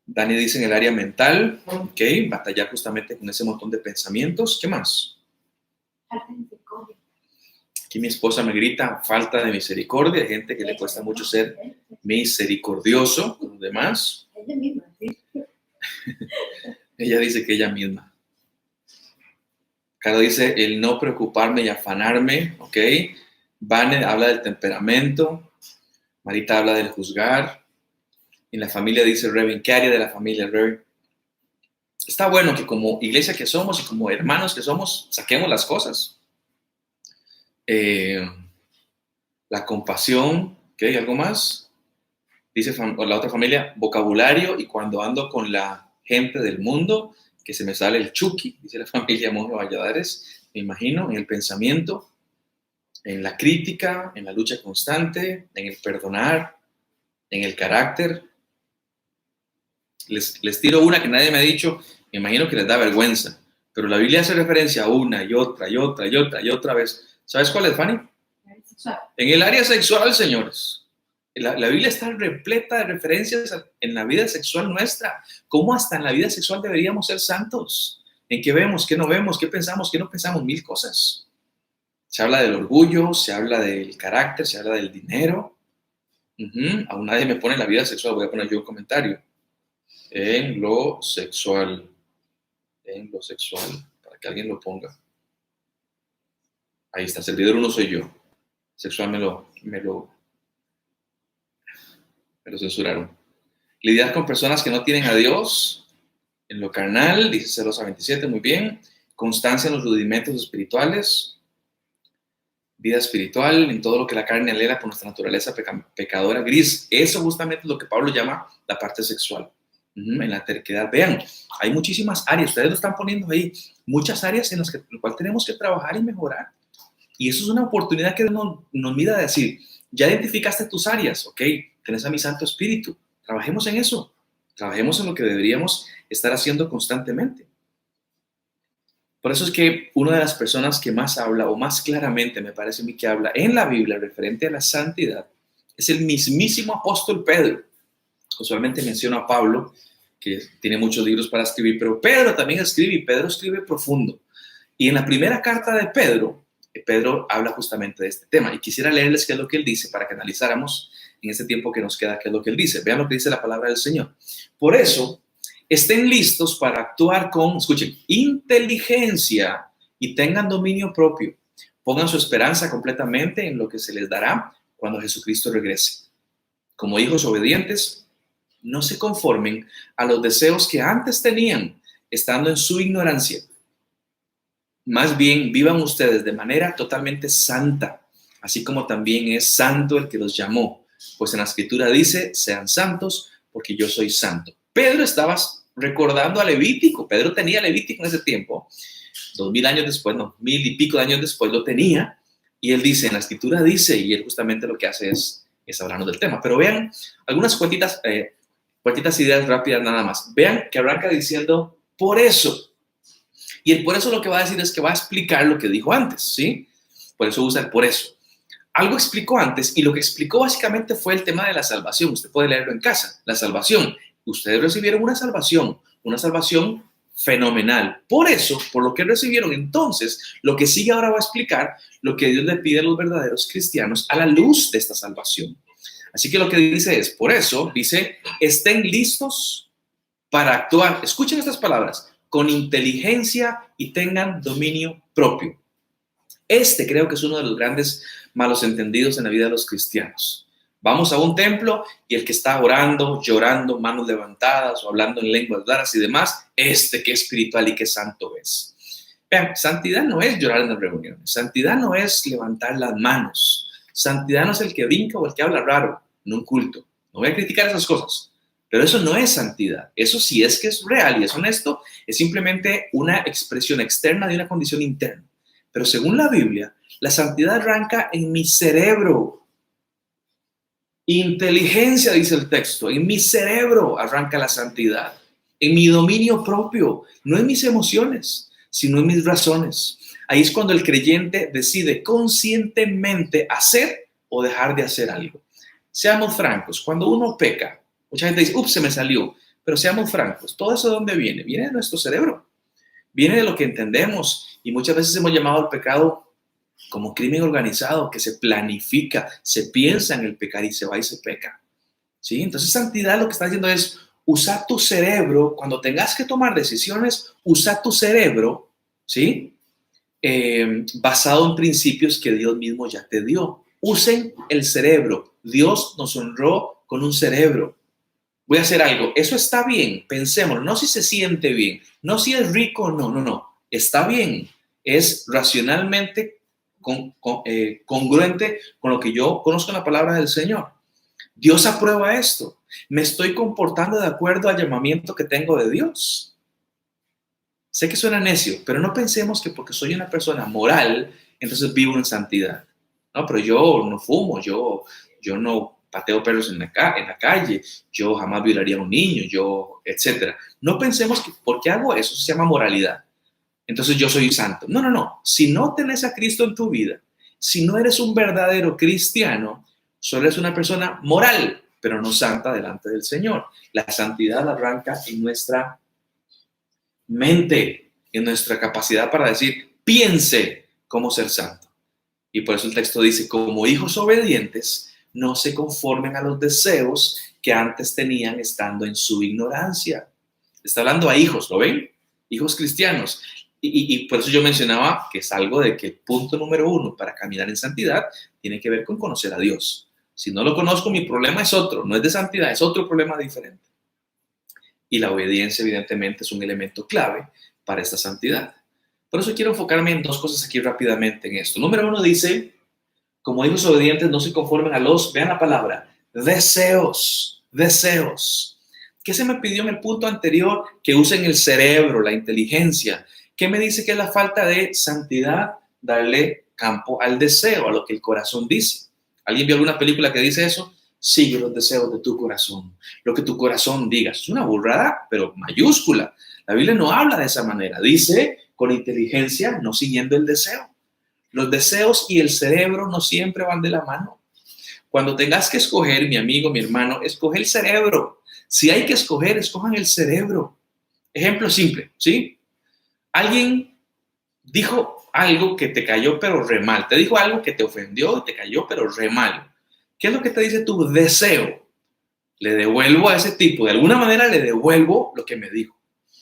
Dani dice en el área mental, ok, batallar justamente con ese montón de pensamientos. ¿Qué más? Aquí mi esposa me grita, falta de misericordia. Hay gente que le cuesta mucho ser misericordioso con los demás. Ella misma, sí. Ella dice que ella misma. Caro dice el no preocuparme y afanarme, ok. Vane habla del temperamento. Marita habla del juzgar. En la familia dice Revin, ¿qué área de la familia, Revin? Está bueno que como iglesia que somos y como hermanos que somos, saquemos las cosas. La compasión, ¿ok? ¿Algo más? Dice la otra familia, vocabulario, y cuando ando con la gente del mundo, que se me sale el chuki, dice la familia Monjo Valladares, me imagino, en el pensamiento, en la crítica, en la lucha constante, en el perdonar, en el carácter. Les tiro una que nadie me ha dicho, me imagino que les da vergüenza, pero la Biblia hace referencia a una y otra y otra y otra y otra vez. ¿Sabes cuál es, Fanny? En el área sexual, señores. La Biblia está repleta de referencias en la vida sexual nuestra. ¿Cómo hasta en la vida sexual deberíamos ser santos? ¿En qué vemos, qué no vemos, qué pensamos, qué no pensamos? Mil cosas. Se habla del orgullo, se habla del carácter, se habla del dinero. Aún nadie me pone la vida sexual, voy a poner yo un comentario. En lo sexual, para que alguien lo ponga. Ahí está, servidor uno soy yo. Sexual me lo censuraron. Lidiar con personas que no tienen a Dios en lo carnal, dice Celosa 27, muy bien. Constancia en los rudimentos espirituales. Vida espiritual, en todo lo que la carne anhela por nuestra naturaleza pecadora gris. Eso justamente es lo que Pablo llama la parte sexual. En la terquedad. Vean, hay muchísimas áreas, ustedes lo están poniendo ahí, muchas áreas en las cuales tenemos que trabajar y mejorar. Y eso es una oportunidad que nos mira a decir, ya identificaste tus áreas, ok, tenés a mi Santo Espíritu, trabajemos en eso, trabajemos en lo que deberíamos estar haciendo constantemente. Por eso es que una de las personas que más habla, o más claramente me parece a mí que habla en la Biblia referente a la santidad, es el mismísimo apóstol Pedro. Usualmente menciono a Pablo, que tiene muchos libros para escribir, pero Pedro también escribe, y Pedro escribe profundo. Y en la primera carta de Pedro, Pedro habla justamente de este tema. Y quisiera leerles qué es lo que él dice para que analizáramos en este tiempo que nos queda qué es lo que él dice. Vean lo que dice la palabra del Señor. Por eso, estén listos para actuar con, escuchen, inteligencia y tengan dominio propio. Pongan su esperanza completamente en lo que se les dará cuando Jesucristo regrese. Como hijos obedientes, no se conformen a los deseos que antes tenían, estando en su ignorancia. Más bien, vivan ustedes de manera totalmente santa, así como también es santo el que los llamó. Pues en la Escritura dice, sean santos, porque yo soy santo. Pedro estaba recordando a Levítico. Pedro tenía Levítico en ese tiempo. 2000 años después, no, 1000 y pico de años después lo tenía. Y él dice, en la escritura dice, y él justamente lo que hace es hablarnos del tema. Pero vean algunas cuentitas ideas rápidas nada más. Vean que arranca diciendo, por eso. Y el por eso lo que va a decir es que va a explicar lo que dijo antes, ¿sí? Por eso usa el por eso. Algo explicó antes y lo que explicó básicamente fue el tema de la salvación. Usted puede leerlo en casa. La salvación. Ustedes recibieron una salvación fenomenal. Por eso, por lo que recibieron, entonces, lo que sigue ahora va a explicar lo que Dios le pide a los verdaderos cristianos a la luz de esta salvación. Así que lo que dice es, por eso, dice, estén listos para actuar. Escuchen estas palabras, con inteligencia y tengan dominio propio. Creo que es uno de los grandes malos entendidos en la vida de los cristianos. Vamos a un templo y el que está orando, llorando, manos levantadas o hablando en lenguas raras y demás, qué espiritual y qué santo es. Vean, santidad no es llorar en las reuniones. Santidad no es levantar las manos. Santidad no es el que brinca o el que habla raro en un culto. No voy a criticar esas cosas, pero eso no es santidad. Eso sí es que es real y es honesto, es simplemente una expresión externa de una condición interna. Pero según la Biblia, la santidad arranca en mi cerebro. Inteligencia, dice el texto, en mi cerebro arranca la santidad, en mi dominio propio, no en mis emociones, sino en mis razones. Ahí es cuando el creyente decide conscientemente hacer o dejar de hacer algo. Seamos francos, cuando uno peca, mucha gente dice, ups, se me salió, pero seamos francos, ¿todo eso de dónde viene? Viene de nuestro cerebro, viene de lo que entendemos y muchas veces hemos llamado al pecado como crimen organizado, que se planifica, se piensa en el pecar y se va y se peca. ¿Sí? Entonces, santidad lo que está diciendo es usar tu cerebro, cuando tengas que tomar decisiones, usa tu cerebro, ¿sí? Basado en principios que Dios mismo ya te dio. Usen el cerebro. Dios nos honró con un cerebro. Voy a hacer algo. Eso está bien, pensemos, no si se siente bien, no si es rico, no. Está bien, es racionalmente congruente con lo que yo conozco en la palabra del Señor. Dios aprueba esto. Me estoy comportando de acuerdo al llamamiento que tengo de Dios. Sé que suena necio, pero no pensemos que porque soy una persona moral, entonces vivo en santidad. No, pero yo no fumo, yo no pateo perros en la calle, yo jamás violaría a un niño, etcétera. No pensemos que porque hago eso se llama moralidad. Entonces yo soy santo. No. Si no tenés a Cristo en tu vida, si no eres un verdadero cristiano, solo eres una persona moral, pero no santa delante del Señor. La santidad arranca en nuestra mente, en nuestra capacidad para decir, piense cómo ser santo. Y por eso el texto dice, como hijos obedientes, no se conformen a los deseos que antes tenían estando en su ignorancia. Está hablando a hijos, ¿lo ven? Hijos cristianos. Y por eso yo mencionaba que es algo de que el punto número 1 para caminar en santidad tiene que ver con conocer a Dios. Si no lo conozco, mi problema es otro, no es de santidad, es otro problema diferente. Y la obediencia, evidentemente, es un elemento clave para esta santidad. Por eso quiero enfocarme en dos cosas aquí rápidamente en esto. Número 1 dice, como hijos obedientes no se conformen a los, vean la palabra, deseos. ¿Qué se me pidió en el punto anterior? Que usen el cerebro, la inteligencia. ¿Qué me dice que es la falta de santidad? Darle campo al deseo, a lo que el corazón dice. ¿Alguien vio alguna película que dice eso? Sigue los deseos de tu corazón, lo que tu corazón diga. Es una burrada, pero mayúscula. La Biblia no habla de esa manera. Dice con inteligencia, no siguiendo el deseo. Los deseos y el cerebro no siempre van de la mano. Cuando tengas que escoger, mi amigo, mi hermano, escoge el cerebro. Si hay que escoger, escojan el cerebro. Ejemplo simple, ¿sí? Alguien dijo algo que te cayó pero re mal. Te dijo algo que te ofendió y te cayó pero re mal. ¿Qué es lo que te dice tu deseo? Le devuelvo a ese tipo. De alguna manera le devuelvo lo que me dijo.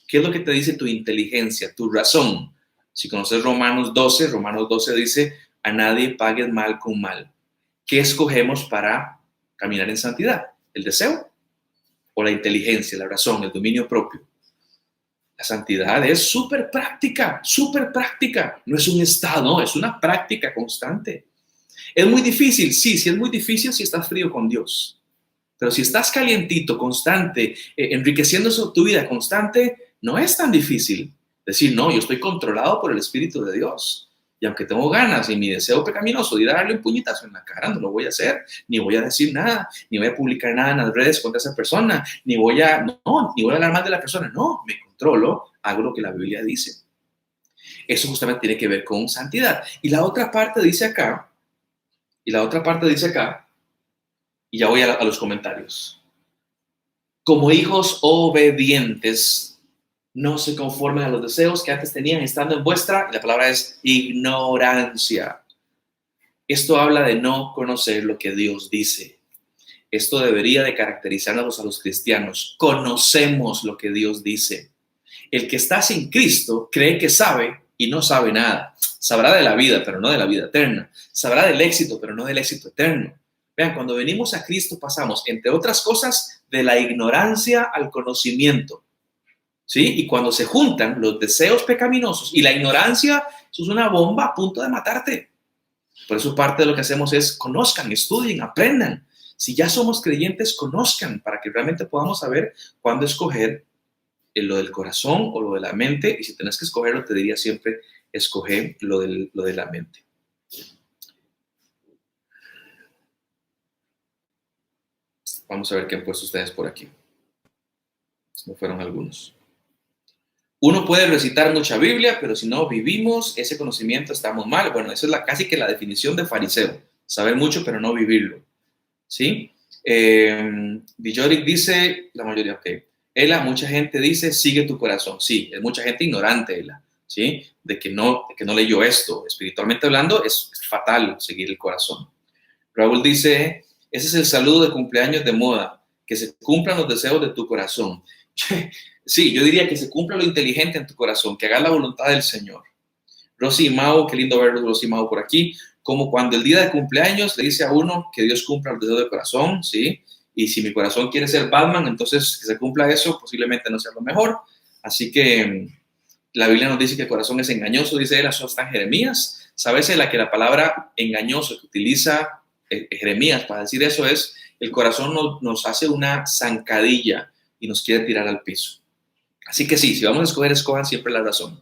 ¿Qué es lo que te dice tu inteligencia, tu razón? Si conoces Romanos 12 dice, a nadie pagues mal con mal. ¿Qué escogemos para caminar en santidad? ¿El deseo o la inteligencia, la razón, el dominio propio? La santidad es súper práctica. No es un estado, es una práctica constante. ¿Es muy difícil? Sí es muy difícil si estás frío con Dios. Pero si estás calientito, constante, enriqueciendo tu vida constante, no es tan difícil decir, no, yo estoy controlado por el Espíritu de Dios. Y aunque tengo ganas y mi deseo pecaminoso de ir a darle un puñetazo en la cara, no lo voy a hacer, ni voy a decir nada, ni voy a publicar nada en las redes contra esa persona, ni voy a hablar mal de la persona. No, me controlo, hago lo que la Biblia dice. Eso justamente tiene que ver con santidad. Y la otra parte dice acá, y ya voy a los comentarios. Como hijos obedientes, no se conformen a los deseos que antes tenían estando en vuestra, y la palabra es ignorancia. Esto habla de no conocer lo que Dios dice. Esto debería de caracterizarnos a los cristianos. Conocemos lo que Dios dice. El que está sin Cristo cree que sabe y no sabe nada. Sabrá de la vida, pero no de la vida eterna. Sabrá del éxito, pero no del éxito eterno. Vean, cuando venimos a Cristo pasamos, entre otras cosas, de la ignorancia al conocimiento. ¿Sí? Y cuando se juntan los deseos pecaminosos y la ignorancia, eso es una bomba a punto de matarte. Por eso parte de lo que hacemos es conozcan, estudien, aprendan. Si ya somos creyentes, conozcan para que realmente podamos saber cuándo escoger lo del corazón o lo de la mente. Y si tenés que escogerlo, te diría siempre, escoge lo de la mente. Vamos a ver qué han puesto ustedes por aquí. No fueron algunos. Uno puede recitar mucha Biblia, pero si no vivimos ese conocimiento estamos mal. Bueno, esa es casi que la definición de fariseo. Saber mucho, pero no vivirlo. ¿Sí? Villoric dice, la mayoría, ok. Ela, mucha gente dice, sigue tu corazón. Sí, es mucha gente ignorante, Ela. ¿Sí? De que no leyó esto. Espiritualmente hablando, es fatal seguir el corazón. Raúl dice, ese es el saludo de cumpleaños de moda. Que se cumplan los deseos de tu corazón. Sí, yo diría que se cumpla lo inteligente en tu corazón, que hagas la voluntad del Señor. Rosy y Mau, qué lindo verlos, Rosy y Mau por aquí, como cuando el día de cumpleaños le dice a uno que Dios cumpla los deseos del corazón, ¿sí? Y si mi corazón quiere ser Batman, entonces que se cumpla eso, posiblemente no sea lo mejor. Así que la Biblia nos dice que el corazón es engañoso, dice él, eso está en Jeremías. ¿Sabes que la palabra engañoso que utiliza Jeremías para decir eso es, el corazón nos hace una zancadilla y nos quiere tirar al piso? Así que sí, si vamos a escoger, escojan siempre la razón.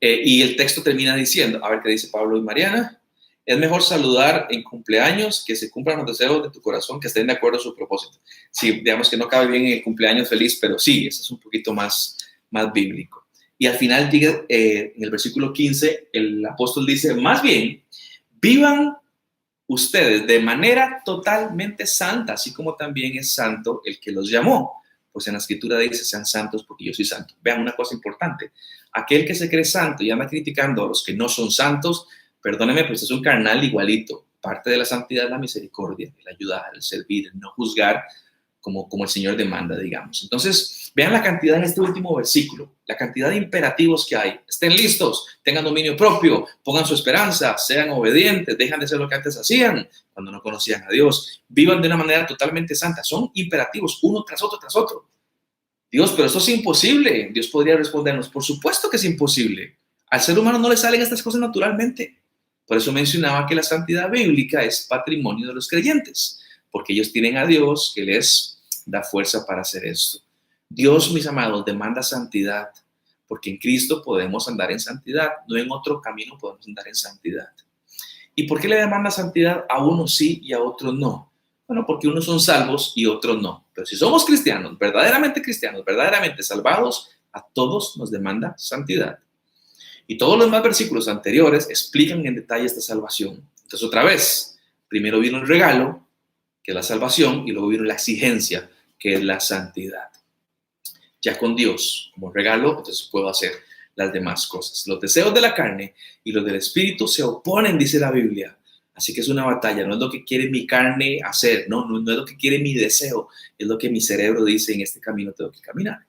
Y el texto termina diciendo, a ver qué dice Pablo y Mariana, es mejor saludar en cumpleaños que se cumplan los deseos de tu corazón, que estén de acuerdo a su propósito. Sí, digamos que no cabe bien en el cumpleaños feliz, pero sí, eso es un poquito más bíblico. Y al final llega, en el versículo 15, el apóstol dice, más bien, vivan ustedes de manera totalmente santa, así como también es santo el que los llamó. Pues en la escritura dice, sean santos porque yo soy santo. Vean una cosa importante, aquel que se cree santo y anda criticando a los que no son santos, perdóneme, pues es un carnal igualito. Parte de la santidad es la misericordia, el ayudar, el servir, el no juzgar como el Señor demanda, digamos. Entonces, vean la cantidad en este último versículo, la cantidad de imperativos que hay. Estén listos, tengan dominio propio, pongan su esperanza, sean obedientes, dejan de hacer lo que antes hacían cuando no conocían a Dios, vivan de una manera totalmente santa. Son imperativos, uno tras otro, tras otro. Dios, pero esto es imposible. Dios podría respondernos, por supuesto que es imposible. Al ser humano no le salen estas cosas naturalmente. Por eso mencionaba que la santidad bíblica es patrimonio de los creyentes, porque ellos tienen a Dios que les da fuerza para hacer esto. Dios, mis amados, demanda santidad, porque en Cristo podemos andar en santidad, no en otro camino podemos andar en santidad. ¿Y por qué le demanda santidad a unos sí y a otros no? Bueno, porque unos son salvos y otros no. Pero si somos cristianos, verdaderamente salvados, a todos nos demanda santidad. Y todos los demás versículos anteriores explican en detalle esta salvación. Entonces, otra vez, primero vino el regalo, que es la salvación, y luego vino la exigencia, que es la santidad. Ya con Dios como regalo, entonces puedo hacer las demás cosas. Los deseos de la carne y los del espíritu se oponen, dice la Biblia. Así que es una batalla, no es lo que quiere mi carne hacer, no es lo que quiere mi deseo, es lo que mi cerebro dice, en este camino tengo que caminar.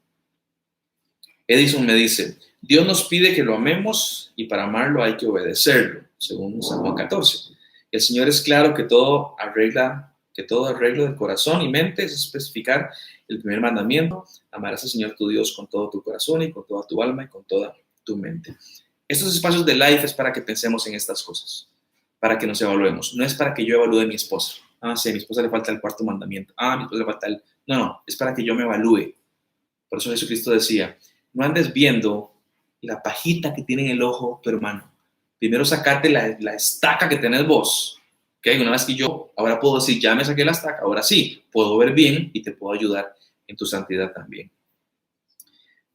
Edison me dice, Dios nos pide que lo amemos y para amarlo hay que obedecerlo, según San Juan 14. El Señor es claro que todo arreglo del corazón y mente es especificar el primer mandamiento, amarás al Señor tu Dios con todo tu corazón y con toda tu alma y con toda tu mente. Estos espacios de life es para que pensemos en estas cosas, para que nos evaluemos. No es para que yo evalúe a mi esposa. Ah, sí, a mi esposa le falta el cuarto mandamiento. Ah, a mi esposa le falta el... No, no, es para que yo me evalúe. Por eso Jesucristo decía, no andes viendo la pajita que tiene en el ojo tu hermano. Primero sacate la estaca que tenés vos. ¿Okay? Una vez que yo ahora puedo decir, ya me saqué la estaca, ahora sí, puedo ver bien y te puedo ayudar en tu santidad también.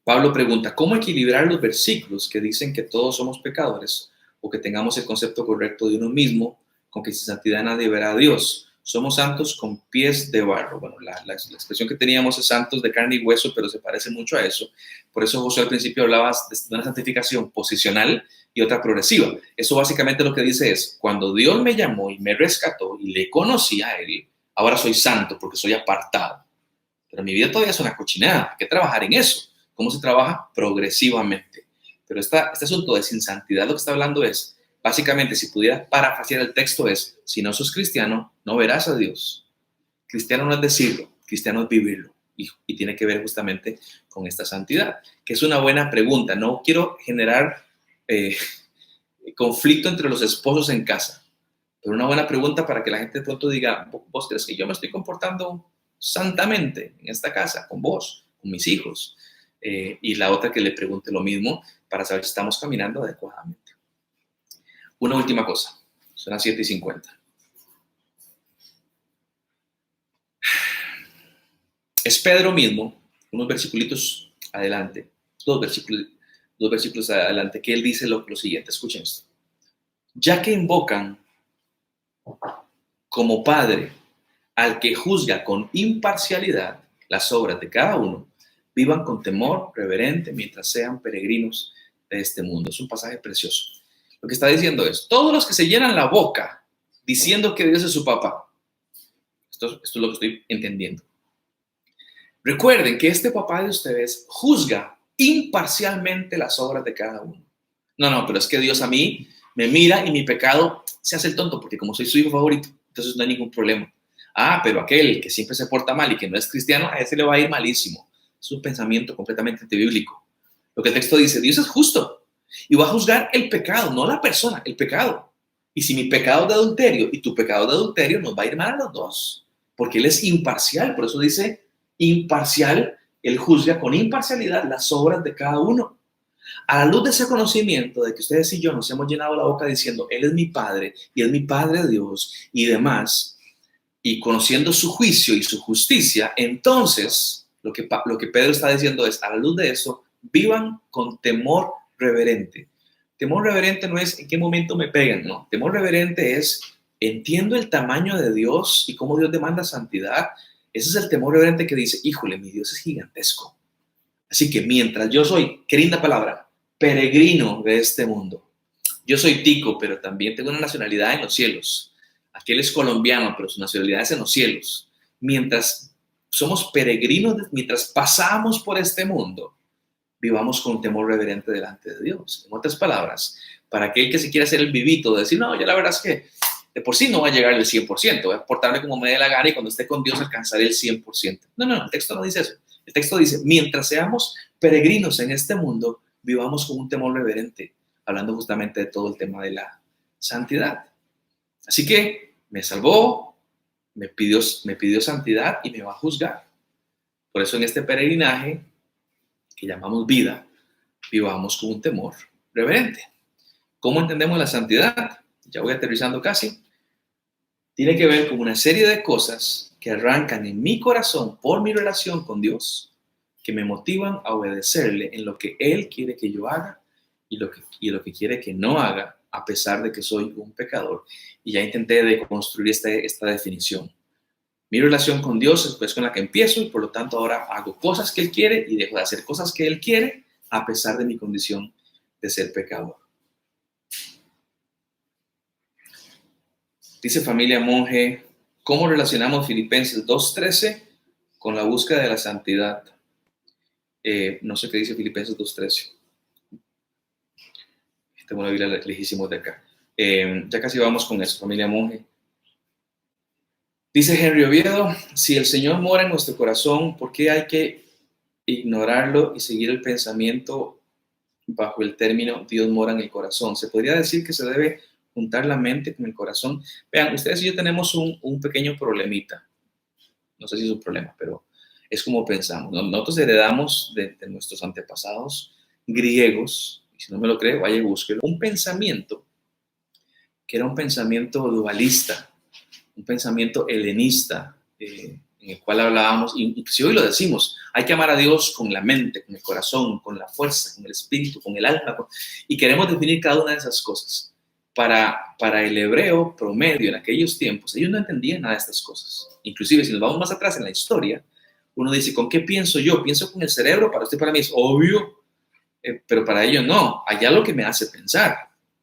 Pablo pregunta, ¿cómo equilibrar los versículos que dicen que todos somos pecadores o que tengamos el concepto correcto de uno mismo, con que sin santidad nadie verá a Dios? Somos santos con pies de barro. Bueno, la expresión que teníamos es santos de carne y hueso, pero se parece mucho a eso. Por eso José al principio hablaba de una santificación posicional y otra progresiva. Eso básicamente lo que dice es, cuando Dios me llamó y me rescató y le conocí a Él, ahora soy santo porque soy apartado. Pero mi vida todavía es una cochinada. Hay que trabajar en eso. ¿Cómo se trabaja? Progresivamente. Pero este asunto de sin santidad lo que está hablando es, básicamente, si pudiera parafrasear el texto es, si no sos cristiano, no verás a Dios. Cristiano no es decirlo, cristiano es vivirlo. Y tiene que ver justamente con esta santidad, que es una buena pregunta. No quiero generar conflicto entre los esposos en casa, pero una buena pregunta para que la gente de pronto diga, ¿vos crees que yo me estoy comportando santamente en esta casa, con vos, con mis hijos? Y la otra que le pregunte lo mismo para saber si estamos caminando adecuadamente. Una última cosa, son las 7:50. Es Pedro mismo, unos versículos adelante, dos versículos adelante, que él dice lo siguiente, escuchen esto. Ya que invocan como Padre al que juzga con imparcialidad las obras de cada uno, vivan con temor reverente mientras sean peregrinos de este mundo. Es un pasaje precioso. Lo que está diciendo es, todos los que se llenan la boca diciendo que Dios es su papá, esto es lo que estoy entendiendo. Recuerden que este papá de ustedes juzga imparcialmente las obras de cada uno. No, pero es que Dios a mí me mira y mi pecado se hace el tonto, porque como soy su hijo favorito, entonces no hay ningún problema. Ah, pero aquel que siempre se porta mal y que no es cristiano, a ese le va a ir malísimo. Es un pensamiento completamente antibíblico. Lo que el texto dice, Dios es justo y va a juzgar el pecado, no la persona, el pecado. Y si mi pecado de adulterio y tu pecado de adulterio, nos va a ir mal a los dos, porque Él es imparcial, por eso dice imparcial, Él juzga con imparcialidad las obras de cada uno. A la luz de ese conocimiento de que ustedes y yo nos hemos llenado la boca diciendo, Él es mi Padre y es mi Padre Dios y demás, y conociendo su juicio y su justicia, entonces lo que Pedro está diciendo es, a la luz de eso, vivan con temor reverente. Temor reverente no es en qué momento me pegan, no. Temor reverente es, entiendo el tamaño de Dios y cómo Dios demanda santidad. Ese es el temor reverente que dice, híjole, mi Dios es gigantesco. Así que mientras yo soy, qué linda palabra, peregrino de este mundo. Yo soy tico, pero también tengo una nacionalidad en los cielos. Aquel es colombiano, pero su nacionalidad es en los cielos. Mientras somos peregrinos, mientras pasamos por este mundo, vivamos con temor reverente delante de Dios. En otras palabras, para aquel que se quiera hacer el vivito, de decir, no, yo la verdad es que de por sí no va a llegar al 100%, voy a portarme como me dé la gana y cuando esté con Dios alcanzaré el 100%. No, el texto no dice eso. El texto dice, mientras seamos peregrinos en este mundo, vivamos con un temor reverente, hablando justamente de todo el tema de la santidad. Así que me salvó, me pidió santidad y me va a juzgar. Por eso en este peregrinaje, que llamamos vida, vivamos con un temor reverente. ¿Cómo entendemos la santidad? Ya voy aterrizando casi. Tiene que ver con una serie de cosas que arrancan en mi corazón por mi relación con Dios, que me motivan a obedecerle en lo que Él quiere que yo haga y lo que quiere que no haga, a pesar de que soy un pecador. Y ya intenté deconstruir esta definición. Mi relación con Dios es pues con la que empiezo y por lo tanto ahora hago cosas que Él quiere y dejo de hacer cosas que Él quiere a pesar de mi condición de ser pecador. Dice familia monje, ¿cómo relacionamos Filipenses 2:13 con la búsqueda de la santidad? No sé qué dice Filipenses 2:13. Tengo una Biblia lejísimos de acá. Ya casi vamos con eso, familia monje. Dice Henry Oviedo, si el Señor mora en nuestro corazón, ¿por qué hay que ignorarlo y seguir el pensamiento bajo el término Dios mora en el corazón? Se podría decir que se debe juntar la mente con el corazón. Vean, ustedes y yo tenemos un pequeño problemita. No sé si es un problema, pero es como pensamos. Nosotros heredamos de nuestros antepasados griegos, y si no me lo cree, vaya y búsquelo, un pensamiento que era un pensamiento dualista, un pensamiento helenista, en el cual hablábamos, y si hoy lo decimos, hay que amar a Dios con la mente, con el corazón, con la fuerza, con el espíritu, con el alma, y queremos definir cada una de esas cosas. Para el hebreo promedio en aquellos tiempos, ellos no entendían nada de estas cosas. Inclusive, si nos vamos más atrás en la historia, uno dice, ¿con qué pienso yo? Pienso con el cerebro, para usted, para mí es obvio, pero para ellos no, allá lo que me hace pensar.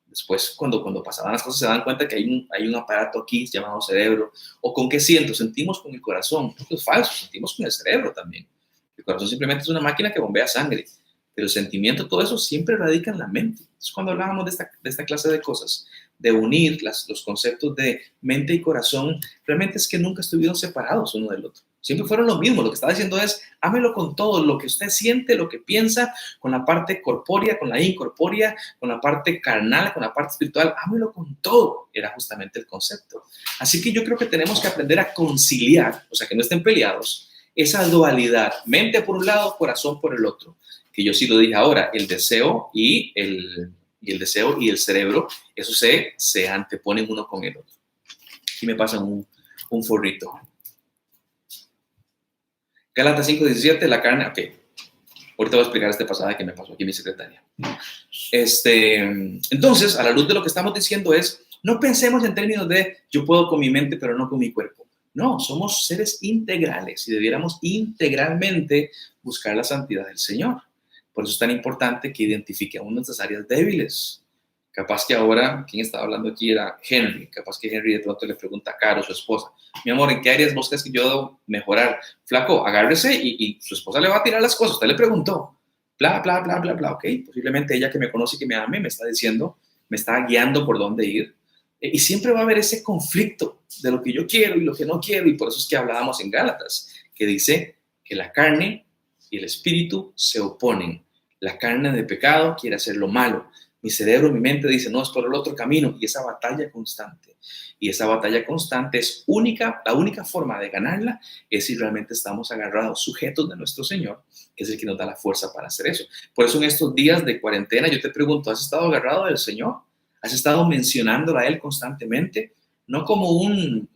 Después, cuando pasaban las cosas, se dan cuenta que hay un aparato aquí llamado cerebro. ¿O con qué siento? Sentimos con el corazón. Esto es falso, sentimos con el cerebro también. El corazón simplemente es una máquina que bombea sangre. Pero el sentimiento, todo eso siempre radica en la mente. Entonces, cuando hablábamos de esta clase de cosas, de unir los conceptos de mente y corazón, realmente es que nunca estuvieron separados uno del otro. Siempre fueron lo mismo. Lo que estaba diciendo es, ámelo con todo, lo que usted siente, lo que piensa, con la parte corpórea, con la incorpórea, con la parte carnal, con la parte espiritual, ámelo con todo. Era justamente el concepto. Así que yo creo que tenemos que aprender a conciliar, o sea, que no estén peleados, esa dualidad, mente por un lado, corazón por el otro. Que yo sí lo dije ahora, el deseo y el cerebro, eso se anteponen uno con el otro. Aquí me pasan un forrito. Gálatas 5:17, la carne, ok. Ahorita voy a explicar este pasaje que me pasó aquí mi secretaria. Entonces, a la luz de lo que estamos diciendo es, no pensemos en términos de yo puedo con mi mente, pero no con mi cuerpo. No, somos seres integrales y debiéramos integralmente buscar la santidad del Señor. Por eso es tan importante que identifiquemos nuestras áreas débiles. Capaz que ahora, quien estaba hablando aquí era Henry. Capaz que Henry de pronto le pregunta a Caro, su esposa, mi amor, ¿en qué áreas vos crees que yo debo mejorar? Flaco, agárrese y su esposa le va a tirar las cosas. Usted le preguntó, bla, bla, bla, bla, bla, ok. Posiblemente ella que me conoce y que me ame me está diciendo, me está guiando por dónde ir. Y siempre va a haber ese conflicto de lo que yo quiero y lo que no quiero. Y por eso es que hablábamos en Gálatas, que dice que la carne y el espíritu se oponen. La carne de pecado quiere hacer lo malo. Mi cerebro, mi mente dice, no, es por el otro camino. Y esa batalla constante. Y esa batalla constante es la única forma de ganarla es si realmente estamos agarrados, sujetos de nuestro Señor, que es el que nos da la fuerza para hacer eso. Por eso en estos días de cuarentena yo te pregunto, ¿has estado agarrado del Señor? ¿Has estado mencionándolo a Él constantemente? No como un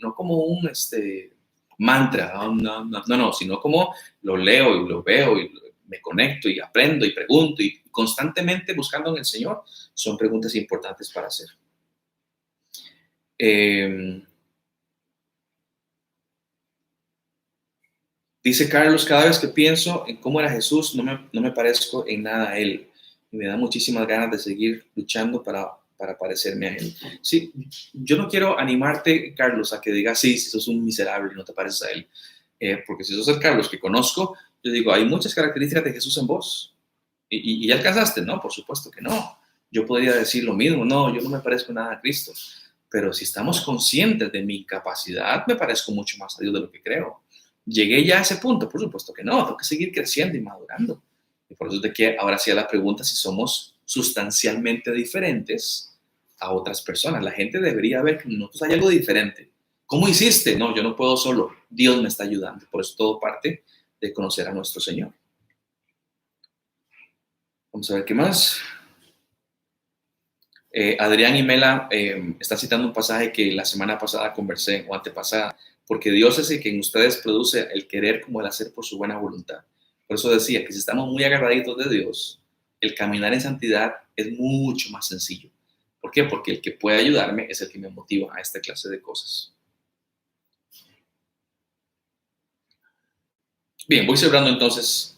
mantra, no, sino como lo leo y lo veo y me conecto y aprendo y pregunto y constantemente buscando en el Señor, son preguntas importantes para hacer. Dice Carlos, cada vez que pienso en cómo era Jesús, no me parezco en nada a Él. Y me da muchísimas ganas de seguir luchando para parecerme a Él. Sí, yo no quiero animarte, Carlos, a que digas, sí, si sos un miserable y no te pareces a Él. Porque si sos el Carlos que conozco, yo digo, hay muchas características de Jesús en vos. Y ya alcanzaste, ¿no? Por supuesto que no. Yo podría decir lo mismo, no, yo no me parezco nada a Cristo. Pero si estamos conscientes de mi incapacidad, me parezco mucho más a Dios de lo que creo. ¿Llegué ya a ese punto? Por supuesto que no, tengo que seguir creciendo y madurando. Y por eso es de que ahora sí la pregunta si somos sustancialmente diferentes a otras personas. La gente debería ver que en nosotros hay algo diferente. ¿Cómo hiciste? No, yo no puedo solo. Dios me está ayudando. Por eso todo parte de conocer a nuestro Señor. Vamos a ver qué más. Adrián y Mela están citando un pasaje que la semana pasada conversé, o antepasada, porque Dios es el que en ustedes produce el querer como el hacer por su buena voluntad. Por eso decía que si estamos muy agarraditos de Dios, el caminar en santidad es mucho más sencillo. ¿Por qué? Porque el que puede ayudarme es el que me motiva a esta clase de cosas. Bien, voy cerrando entonces.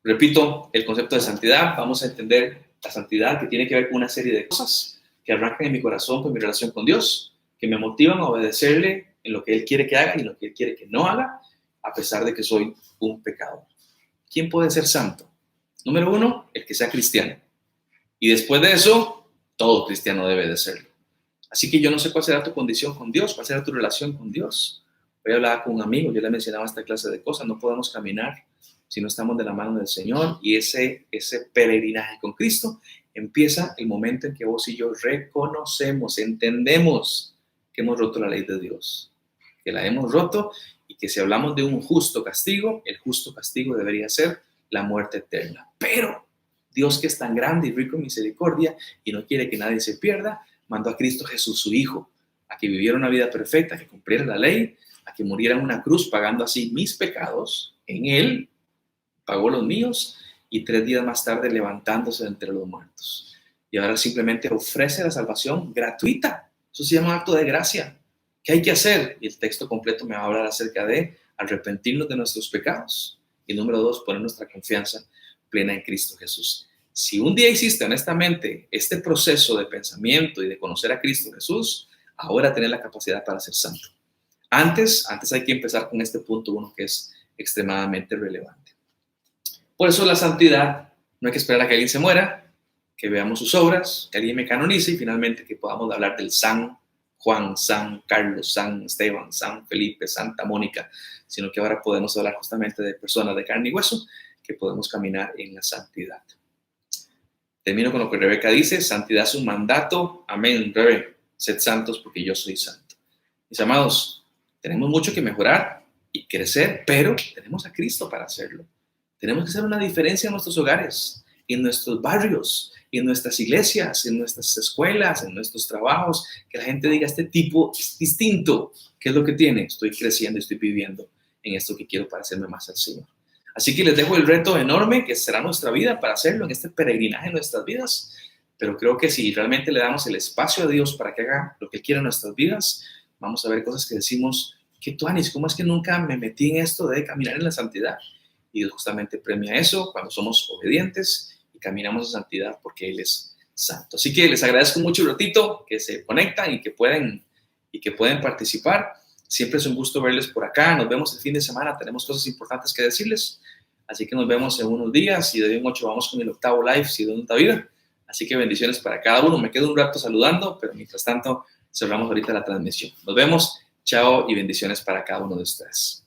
Repito, el concepto de santidad. Vamos a entender la santidad que tiene que ver con una serie de cosas que arrancan en mi corazón con mi relación con Dios, que me motivan a obedecerle en lo que Él quiere que haga y en lo que Él quiere que no haga, a pesar de que soy un pecador. ¿Quién puede ser santo? Número uno, el que sea cristiano. Y después de eso, todo cristiano debe de serlo. Así que yo no sé cuál será tu condición con Dios, cuál será tu relación con Dios. Hoy hablaba con un amigo, yo le mencionaba esta clase de cosas, no podemos caminar si no estamos de la mano del Señor. Y ese peregrinaje con Cristo empieza el momento en que vos y yo reconocemos, entendemos que hemos roto la ley de Dios, que la hemos roto, y que si hablamos de un justo castigo, el justo castigo debería ser la muerte eterna. Pero Dios, que es tan grande y rico en misericordia y no quiere que nadie se pierda, mandó a Cristo Jesús, su Hijo, a que viviera una vida perfecta, a que cumpliera la ley, a que muriera en una cruz pagando así mis pecados. En Él pagó los míos, y 3 días más tarde levantándose de entre los muertos. Y ahora simplemente ofrece la salvación gratuita. Eso se llama acto de gracia. ¿Qué hay que hacer? Y el texto completo me va a hablar acerca de arrepentirnos de nuestros pecados. Y número 2, poner nuestra confianza plena en Cristo Jesús. Si un día hiciste honestamente este proceso de pensamiento y de conocer a Cristo Jesús, ahora tenés la capacidad para ser santo. Antes hay que empezar con este punto 1 que es extremadamente relevante. Por eso la santidad, no hay que esperar a que alguien se muera, que veamos sus obras, que alguien me canonice y finalmente que podamos hablar del San Juan, San Carlos, San Esteban, San Felipe, Santa Mónica, sino que ahora podemos hablar justamente de personas de carne y hueso que podemos caminar en la santidad. Termino con lo que Rebeca dice: santidad es un mandato. Amén, Rebe. Sed santos porque yo soy santo. Mis amados, tenemos mucho que mejorar y crecer, pero tenemos a Cristo para hacerlo. Tenemos que hacer una diferencia en nuestros hogares, en nuestros barrios, en nuestras iglesias, en nuestras escuelas, en nuestros trabajos, que la gente diga: este tipo es distinto. ¿Qué es lo que tiene? Estoy creciendo, estoy viviendo en esto que quiero parecerme más al Señor. Así que les dejo el reto enorme que será nuestra vida para hacerlo en este peregrinaje en nuestras vidas. Pero creo que si realmente le damos el espacio a Dios para que haga lo que quiera en nuestras vidas, vamos a ver cosas que decimos: ¿qué tuanis? ¿Cómo es que nunca me metí en esto de caminar en la santidad? Y Dios justamente premia eso cuando somos obedientes y caminamos en santidad porque Él es santo. Así que les agradezco mucho el ratito que se conectan y que pueden participar. Siempre es un gusto verles por acá. Nos vemos el fin de semana. Tenemos cosas importantes que decirles. Así que nos vemos en unos días y de hoy en 8 vamos con el 8º live, si Dios nos da vida. Así que bendiciones para cada uno. Me quedo un rato saludando, pero mientras tanto cerramos ahorita la transmisión. Nos vemos. Chao y bendiciones para cada uno de ustedes.